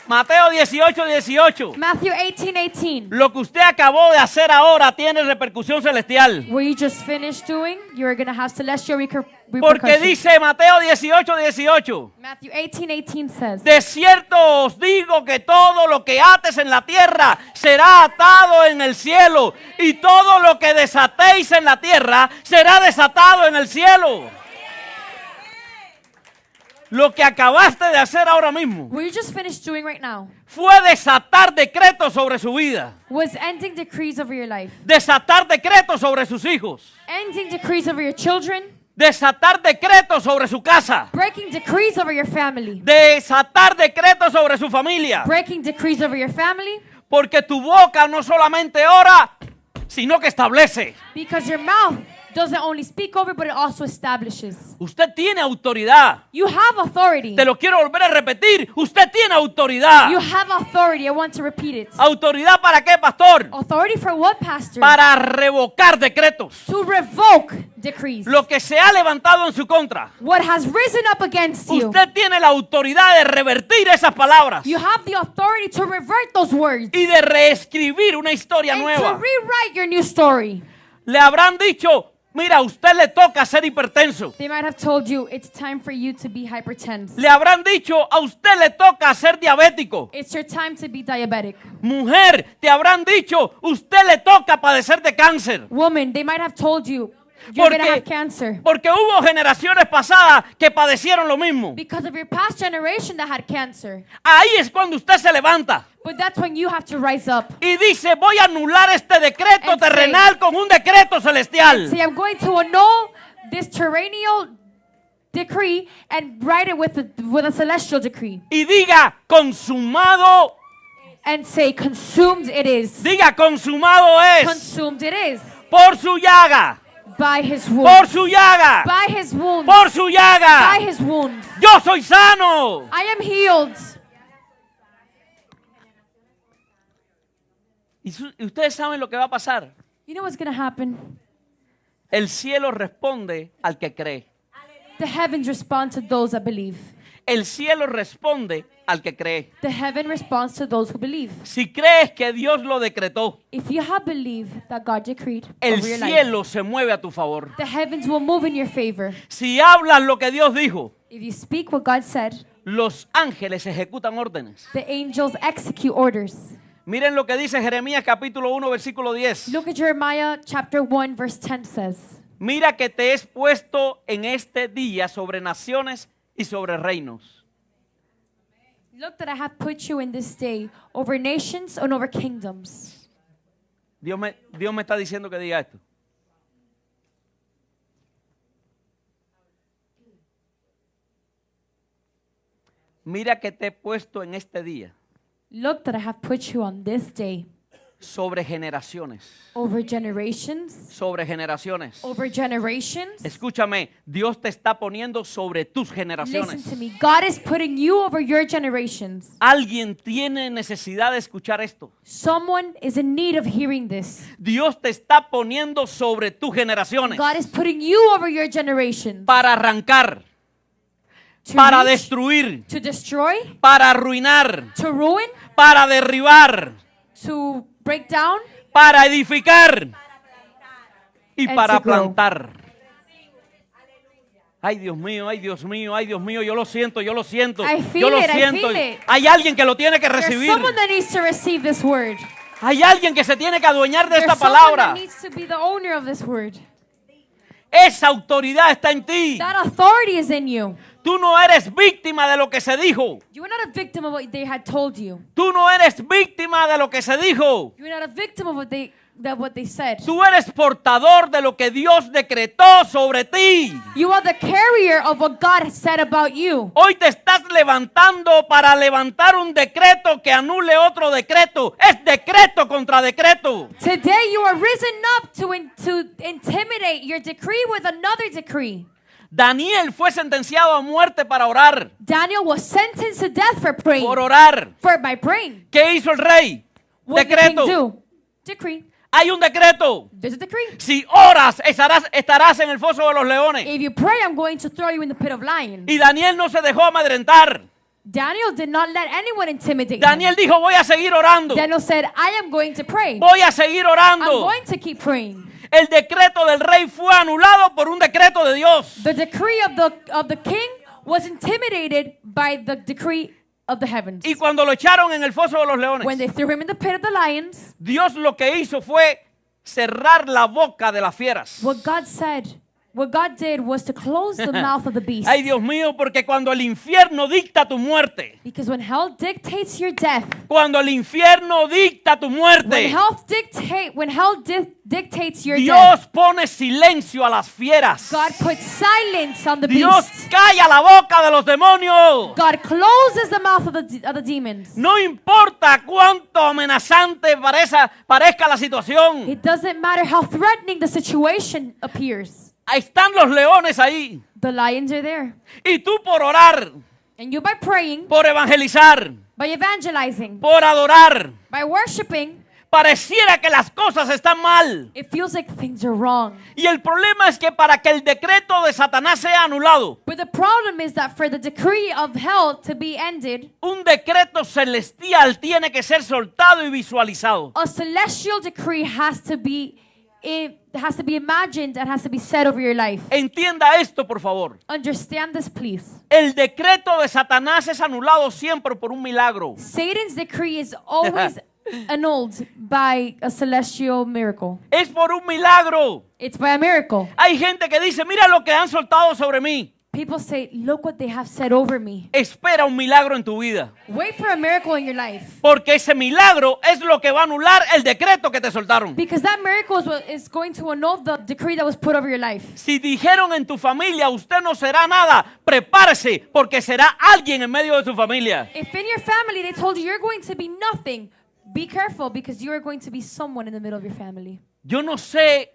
Mateo 18:18. Matthew 18:18. Lo que usted acabó de hacer ahora tiene repercusión celestial. What you just finished doing, you're going to have celestial Porque repercussions. dice Mateo 18:18. Matthew 18:18 says, De cierto os digo que todo lo que ates en la tierra será atado en el cielo, y todo lo que desatéis en la tierra será desatado en el cielo. Lo que acabaste de hacer ahora mismo what you just finished doing right now fue desatar decretos sobre su vida, was ending decrees over your life, desatar decretos sobre sus hijos, ending decrees over your children, desatar decretos sobre su casa, breaking decrees over your family, desatar decretos sobre su familia, breaking decrees over your family, porque tu boca no solamente ora, sino que establece. because your mouth doesn't only speak over, but it also establishes. Usted tiene autoridad. You have authority. Te lo quiero volver a repetir. Usted tiene autoridad. You have authority. I want to repeat it. ¿Autoridad para qué, pastor? Authority for what, pastor? Para revocar decretos. To revoke decrees. Lo que se ha levantado en su contra. What has risen up against you. Usted tiene la autoridad de revertir esas palabras You have the authority to revert those words y de reescribir una historia and to nueva. rewrite your new story. Le habrán dicho, mira, a usted le toca ser hipertenso. They might have told you it's time for you to be hypertense. Le habrán dicho, a usted le toca ser diabético. It's your time to be diabetic. Mujer, te habrán dicho, usted le toca padecer de cáncer. Woman, they might have told you you're going to have cancer Porque hubo generaciones pasadas que padecieron lo mismo. because of your past generation that had cancer. Ahí es cuando usted se levanta But that's when you have to rise up. y dice, voy a anular este decreto And say- terrenal con un decreto celestial. See, I'm going to annul this terrenal decree and write it with a celestial decree. Y diga, consumado, And say, consumed it is. diga, consumado es Consumed it is. por su llaga, By his por wounds. su llaga, By his wounds. por su By llaga. his wounds. Yo soy sano. I am healed. Y ustedes saben lo que va a pasar. You know what's going to happen? El cielo responde al que cree. The heavens respond to those that believe. El cielo responde al que cree. The heaven responds to those who believe. Si crees que Dios lo decretó, If you have believed that God decreed el over your life, cielo se mueve a tu favor. the heavens will move in your favor. Si hablas lo que Dios dijo, If you speak what God said, los ángeles ejecutan órdenes. the angels execute orders. Miren lo que dice Jeremías capítulo 1 versículo 10. Look at Jeremiah chapter 1 verse 10 says, Mira que te he puesto en este día sobre naciones y sobre reinos. Look that I have put you in this day over nations and over kingdoms. Dios me está diciendo que diga esto. Mira que te he puesto en este día Look that I have put you on this day sobre generaciones. over generations. Sobre generaciones. Over generations. Escúchame, Dios te está poniendo sobre tus Listen generaciones. to me. God is putting you over your generations. Alguien tiene necesidad de escuchar esto. Someone is in need of hearing this. Dios te está poniendo sobre tus generaciones God is putting you over your generations para arrancar, to para reach, destruir, to destroy, para arruinar, to ruin, para derribar, to break down, para edificar y And para to grow. plantar. Ay, Dios mío, ay, Dios mío, ay, Dios mío, yo lo siento, yo lo siento, I feel yo lo it, I siento. feel it. Hay alguien que lo tiene que There's recibir. someone that needs to receive this word. Hay alguien que se tiene que adueñar de There's esta someone palabra. that needs to be the owner of this word. Esa autoridad está en ti. That authority is in you. Tú no eres víctima de lo que se dijo. You are not a victim of what they had told you. Tú no eres víctima de lo que se dijo. You are not a victim of what they said. Tú eres portador de lo que Dios decretó sobre ti. You are the carrier of what God said about you. Hoy te estás levantando para levantar un decreto que anule otro decreto. Es decreto contra decreto. Today you are risen up to intimidate your decree with another decree. Daniel fue sentenciado a muerte para orar. Daniel was sentenced to death for praying. Por orar. By praying. ¿Qué hizo el rey? What did the king Decreto. do? Decree. Hay un decreto. There's a decree. Si oras, estarás en el foso de los leones. If you pray, I'm going to throw you in the pit of lions. Y Daniel no se dejó amedrentar. Daniel did not let anyone intimidate Daniel him. dijo, voy a seguir orando. Daniel said, I am going to pray. Voy a seguir I'm orando. going to keep praying. El decreto del rey fue anulado por un decreto de Dios. The decree of the king was intimidated by the decree of the heavens. Y cuando lo echaron en el foso de los leones, When they threw him in the pit of the lions, Dios lo que hizo fue cerrar la boca de las fieras. what God did was to close the mouth of the beast. Ay, Dios mío, porque cuando el infierno dicta tu muerte, Because when hell dictates your death, cuando el infierno dicta tu when muerte, hell dictates your death, Dios pone silencio a las fieras. God puts silence on the Dios beast. calla la boca de los demonios. God closes the mouth of the demons. No importa cuánto amenazante parezca la situación. It doesn't matter how threatening the situation appears. Están los leones ahí. The lions are there. Y tú por orar, And you by praying, por evangelizar, by evangelizing, por adorar, by worshiping, pareciera que las cosas están mal. it feels like things are wrong. Y el problema es que para que el decreto de Satanás sea anulado, But the problem is that for the decree of hell to be ended, un decreto celestial tiene que ser soltado y visualizado. a celestial decree has to be imagined and has to be said over your life. Entienda esto, por favor. Understand this, please. El decreto de Satanás es anulado siempre por un milagro. Satan's decree is always annulled by a celestial miracle. Es por un milagro. It's by a miracle. Hay gente que dice, mira lo que han soltado sobre mí. People say, look what they have said over me. Espera un milagro en tu vida. Wait for a miracle in your life. Porque ese milagro es lo que va a anular el decreto que te soltaron. Because that miracle is going to annul the decree that was put over your life. Si dijeron en tu familia, usted no será nada, prepárese porque será alguien en medio de su familia. If in your family they told you you're going to be nothing, be careful because you are going to be someone in the middle of your family. Yo no sé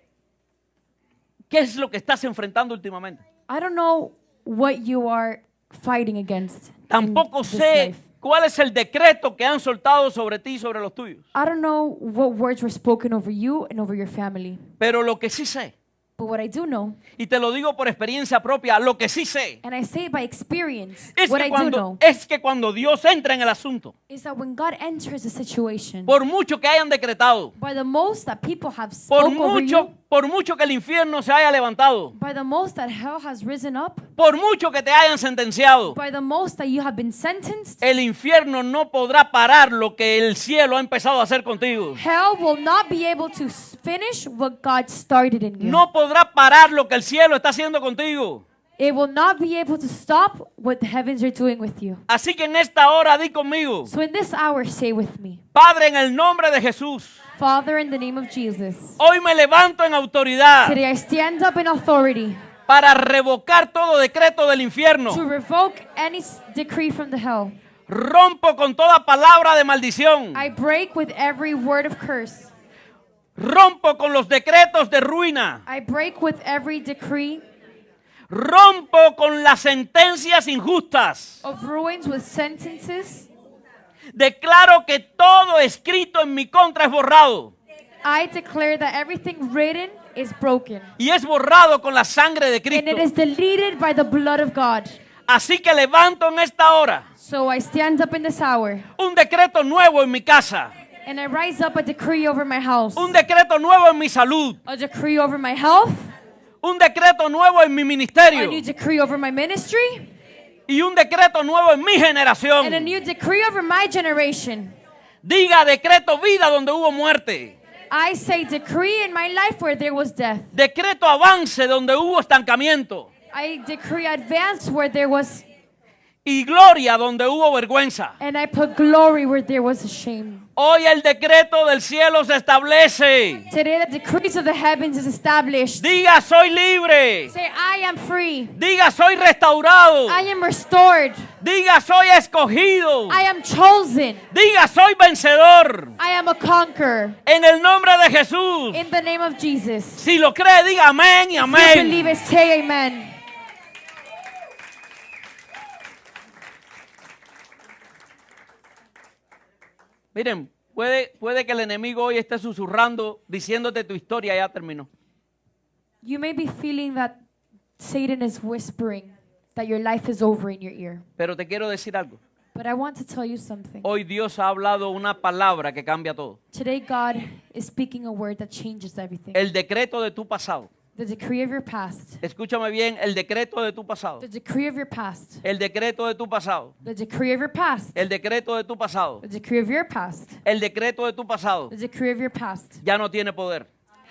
qué es lo que estás enfrentando últimamente. I don't know what you are fighting against. Tampoco in this sé life. cuál es el decreto que han soltado sobre ti y sobre los tuyos. I don't know what words were spoken over you and over your family. Pero lo que sí sé, But what I do know, y te lo digo por experiencia propia, lo que sí sé and I say it by experience, es what que I do know cuando Dios entra en el asunto, is that when God enters a situation, por mucho que hayan decretado, by the most that people have por spoke over mucho you, por mucho que el infierno se haya levantado, by the most that hell has risen up, por mucho que te hayan sentenciado, by the most that you have been sentenced, el infierno no podrá parar lo que el cielo ha empezado a hacer contigo. hell will not be able to finish what God started in you. No podrá parar lo que el cielo está haciendo contigo. It will not be able to stop what the heavens are doing with you. Así que en esta hora di conmigo, So in this hour, say with me, Padre, en el nombre de Jesús, Father, in the name of Jesus, hoy me levanto en autoridad today I stand up in authority para revocar todo decreto del to infierno. revoke any decree from the hell. Rompo con toda palabra de maldición. I break with every word of curse. Rompo con los decretos de ruina. I break with every decree Rompo con las sentencias injustas. of ruins with sentences. Declaro que todo escrito en mi contra es borrado. I declare that everything written is broken. Y es borrado con la sangre de And it Cristo. is deleted by the blood of God. Así que levanto en esta hora So I stand up in this hour un decreto nuevo en mi casa. and I rise up a decree over my house, Un decreto nuevo en mi salud. a decree over my health, Un decreto nuevo en mi a ministerio. new decree over my ministry, Y un decreto nuevo en mi generación. and a new decree over my generation. Diga decreto vida donde hubo muerte. I say decree in my life where there was death. Decreto avance donde hubo estancamiento. I decree advance where there was, Y gloria donde hubo vergüenza. and I put glory where there was shame. Hoy el decreto del cielo se establece. Today the decrees of the heavens is established. Diga soy libre. Say, I am free. Diga soy restaurado. I am restored. Diga soy escogido. I am chosen. Diga soy vencedor. I am a conqueror. En el nombre de Jesús. In the name of Jesus. Si lo cree, diga amén y If you believe amén. it, say amen. Miren, puede que el enemigo hoy esté susurrando, diciéndote tu historia ya terminó. You may be feeling that Satan is whispering that your life is over in your ear. Pero te quiero decir algo. But I want to tell you something. Hoy Dios ha hablado una palabra que cambia todo. Today God is speaking a word that changes everything. El decreto de tu pasado. The decree of your past. Escúchame bien, el decreto de tu pasado. The decree of your past. El decreto de tu pasado. The decree of your past. El decreto de tu pasado. The decree of your past. El decreto de tu pasado The decree of your past ya no tiene poder.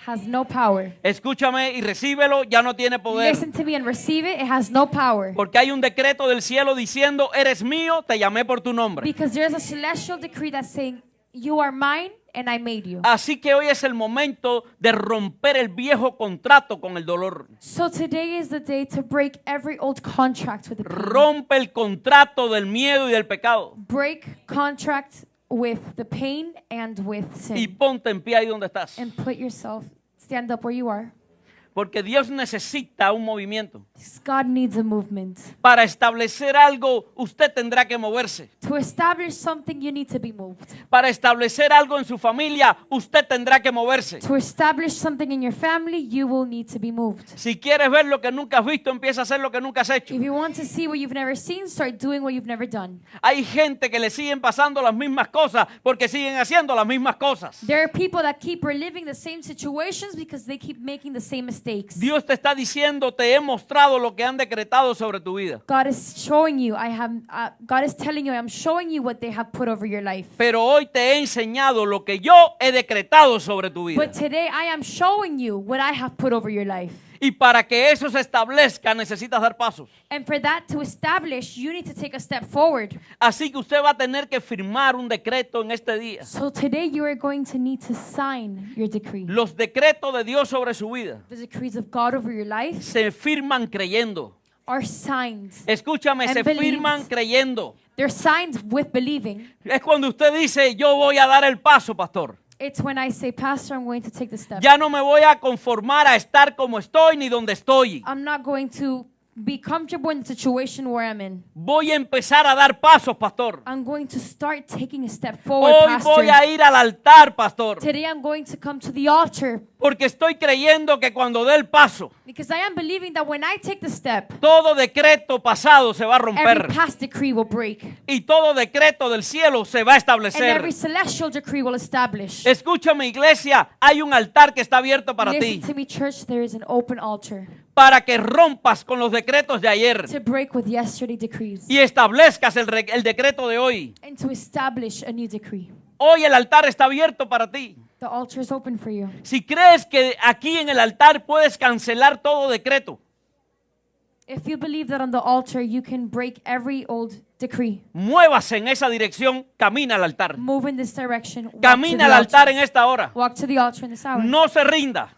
has no power. Escúchame y recíbelo, ya no tiene poder. Listen to me and receive it. It has no power. Porque hay un decreto del cielo diciendo, eres mío, te llamé por tu nombre. Because there's a celestial decree that's saying, you are mine and I made you. Así que hoy es el momento de romper el viejo contrato con el dolor. So today is the day to break every old contract with the pain. Rompe el contrato del miedo y del pecado. Break contract with the pain and with Y sin. ponte en pie ahí donde estás. And put yourself, stand up where you are. Porque Dios necesita un movimiento. God needs a movement. Para establecer algo, usted tendrá que moverse. To establish something, you need to be moved. Para establecer algo en su familia, usted tendrá que moverse. To establish something in your family, you will need to be moved. Si quieres ver lo que nunca has visto, empieza a hacer lo que nunca has hecho. If you want to see what you've never seen, start doing what you've never done. Hay gente que le siguen pasando las mismas cosas porque siguen haciendo las mismas cosas. There are people that keep reliving the same situations because they keep making the same mistakes. Dios te está diciendo, te he mostrado lo que han decretado sobre tu vida. God is showing you, God is telling you, I'm showing you what they have put over your life. Pero hoy te he enseñado lo que yo he decretado sobre tu vida. But today I am showing you what I have put over your life. Y para que eso se establezca, necesitas dar pasos. And for that to establish, you need to take a step forward. Así que usted va a tener que firmar un decreto en este día. So today you are going to need to sign your decree. Los decretos de Dios sobre su vida The decrees of God over your life se firman creyendo. are signed. Escúchame, And se believed. firman creyendo. They're signed with believing. Es cuando usted dice, yo voy a dar el paso, pastor. It's when I say, Pastor, I'm going to take the step. Ya no me voy a conformar a estar como estoy ni donde estoy. I'm not going to be comfortable in the situation where I'm in. Voy a empezar a dar pasos, pastor. I'm going to start taking a step forward, Hoy Pastor. voy a ir al altar, pastor. Today I'm going to come to the altar, Porque estoy creyendo que cuando dé el paso, Because I am believing that when I take the step, todo decreto pasado se va a every romper. past decree will break. Y todo decreto del cielo se va a And establecer. every celestial decree will establish. Escúchame, iglesia, hay un altar que está abierto para Listen ti. to me, church, there is an open altar Para que rompas con los decretos de ayer to break with yesterday decrees y establezcas el decreto de hoy. and to establish a new decree. Hoy el altar está abierto para ti. The altar is open for you. Si crees que aquí en el altar puedes cancelar todo decreto, If you believe that on the altar you can break every old decree, muévase en esa dirección, camina al altar. move in this direction, walk to Camina the al altar altar. en esta hora. Walk to the altar in this hour. No se rinda.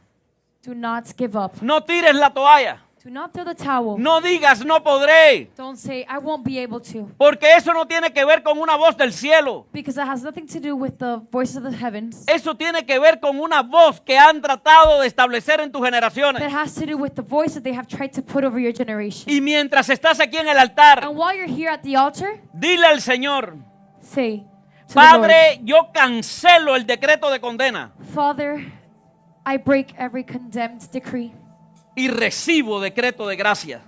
Do not give up. No tires la toalla. Do not throw the towel. No digas no podré. Don't say, I won't be able to. Porque eso no tiene que ver con una voz del cielo. Because that has nothing to do with the voices of the heavens. Eso tiene que ver con una voz que han tratado de establecer en tus generaciones. That has to do with the voice that they have tried to put over your generation. Y mientras estás aquí en el altar, And while you're here at the altar, dile al Señor, say to the Padre, yo cancelo el decreto de condena Lord, Father, I break every condemned decree y recibo decreto de gracia.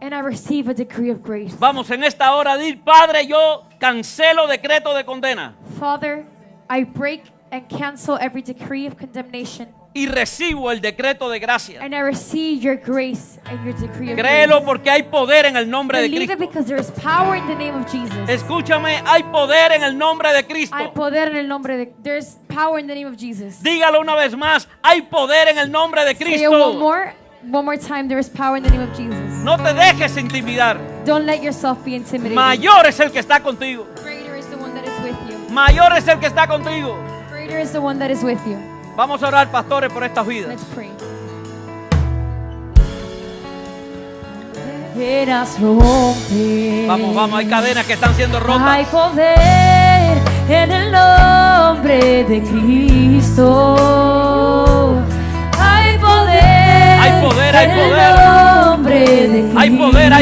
and I receive a decree of grace. Vamos en esta hora, di, Padre, yo cancelo decreto de condena Father, I break and cancel every decree of condemnation y recibo el decreto de gracia. and I receive your grace and your decree of Créelo grace. porque hay poder en el nombre de Believe it Cristo. because there is power in the name of Jesus. Escúchame, hay poder en el nombre de Cristo. Hay poder en el nombre de There's power in the name of Jesus. Dígalo una vez más, hay poder en el nombre de Say it one Cristo. more time. There is power in the name of Jesus. No te dejes intimidar. Don't let yourself be intimidated. Mayor es el que está contigo. Greater is the one that is with you. Mayor es el que está contigo. Greater is the one that is with you. Vamos a orar, pastores, por estas vidas. Let's pray. Cadenas rompen. Vamos, hay cadenas que están siendo Hay rotas. poder en el nombre de Cristo. Hay poder. Hay poder, hay en poder. el nombre de Cristo. Hay poder en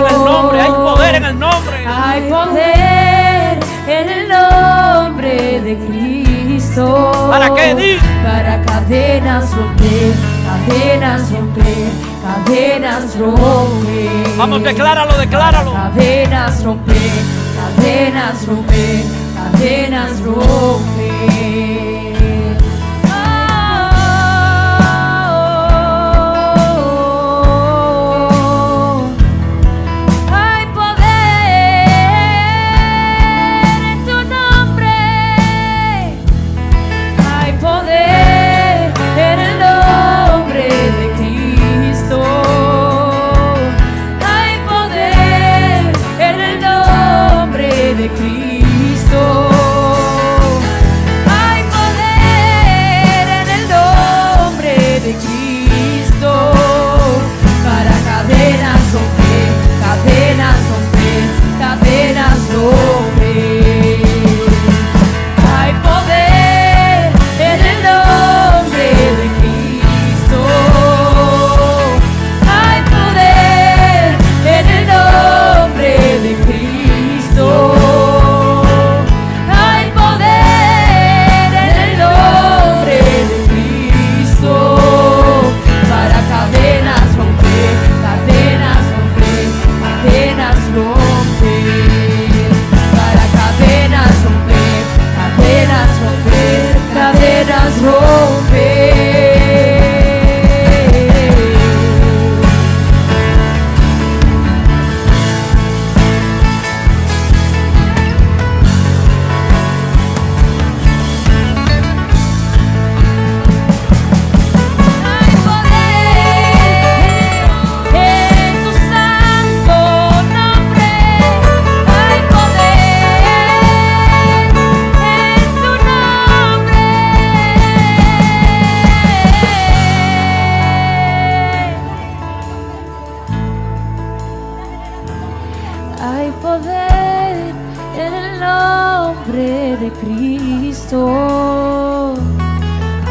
el nombre, hay poder en el nombre. Hay poder en el nombre de Cristo. ¿Para qué? Di. Para cadenas romper, cadenas romper, cadenas romper. Vamos, decláralo, decláralo. Cadenas romper, cadenas romper, cadenas romper. Hay poder en tu nombre. Hay poder en el nombre de Cristo. Hay poder en el nombre de Cristo. Hay poder en el nombre de Cristo. Para cadenas romper, cadenas romper, cadenas romper. Hay poder en el nombre de Cristo. Hay poder en el nombre de Cristo. Hay poder en el nombre de Cristo. Para cadenas romper, cadenas romper, cadenas romper. Para cadenas romper, cadenas romper, cadenas romper. Hay poder en tu santo nombre. Hay poder en tu nombre. Hay poder en el nombre de Cristo.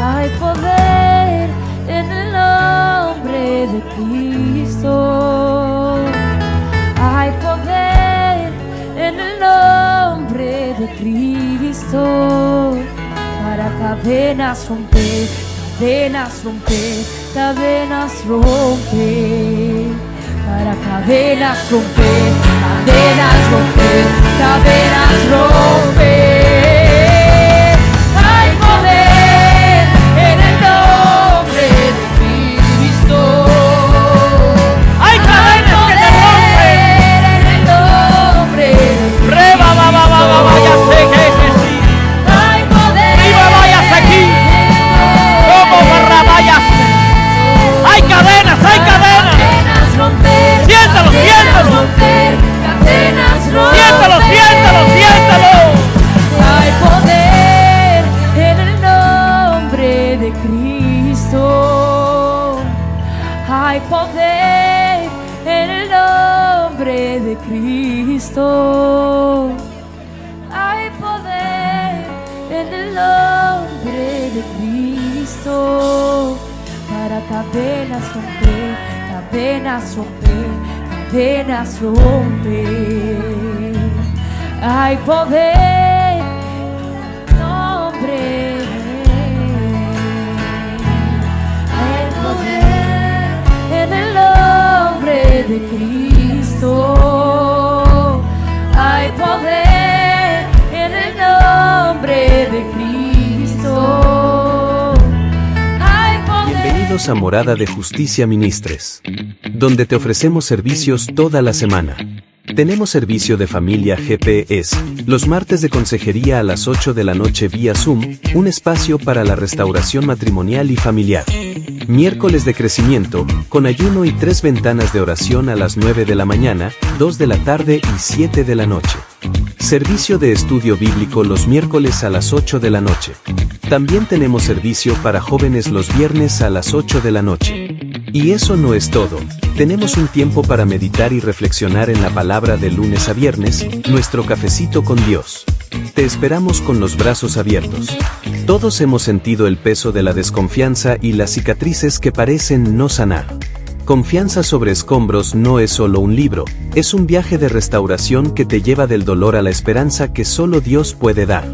Hay poder en el nombre de Cristo. Hay poder en el nombre de Cristo. Para cadenas romper, cadenas romper, cadenas romper. Para cadenas romper, cadenas romper, cadenas romper. Hay poder en el nombre de Cristo. Hay cadenas que te rompen. En el nombre de Cristo. Reba, va, ya sé que es así. Hay poder. Viva, vayas aquí. Como barrabayas. Hay cadenas, hay cadenas. Cadenas romper. Siéntalo, Cadenas siéntalo. romper. Cadenas romper. Siéntalo, siéntalo, siéntalo. Hay poder en el nombre de Cristo. Hay poder en el nombre de Cristo. Hay poder en el nombre de Cristo. Para cadenas romper, cadenas romper, cadenas romper. Hay poder en el nombre. Hay poder en el nombre de Cristo. Hay poder en el nombre de Cristo. Hay poder. Bienvenidos a Morada de Justicia Ministres, donde te ofrecemos servicios toda la semana. Tenemos servicio de familia GPS, los martes de consejería a las 8 de la noche vía Zoom, un espacio para la restauración matrimonial y familiar. Miércoles de crecimiento, con ayuno y 3 ventanas de oración a las 9 de la mañana, 2 de la tarde y 7 de la noche. Servicio de estudio bíblico los miércoles a las 8 de la noche. También tenemos servicio para jóvenes los viernes a las 8 de la noche. Y eso no es todo. Tenemos un tiempo para meditar y reflexionar en la palabra de lunes a viernes, nuestro cafecito con Dios. Te esperamos con los brazos abiertos. Todos hemos sentido el peso de la desconfianza y las cicatrices que parecen no sanar. Confianza sobre escombros no es solo un libro, es un viaje de restauración que te lleva del dolor a la esperanza que solo Dios puede dar.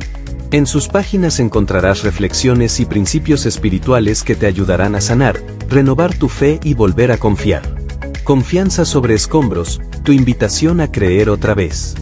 En sus páginas encontrarás reflexiones y principios espirituales que te ayudarán a sanar, renovar tu fe y volver a confiar. Confianza sobre escombros, tu invitación a creer otra vez.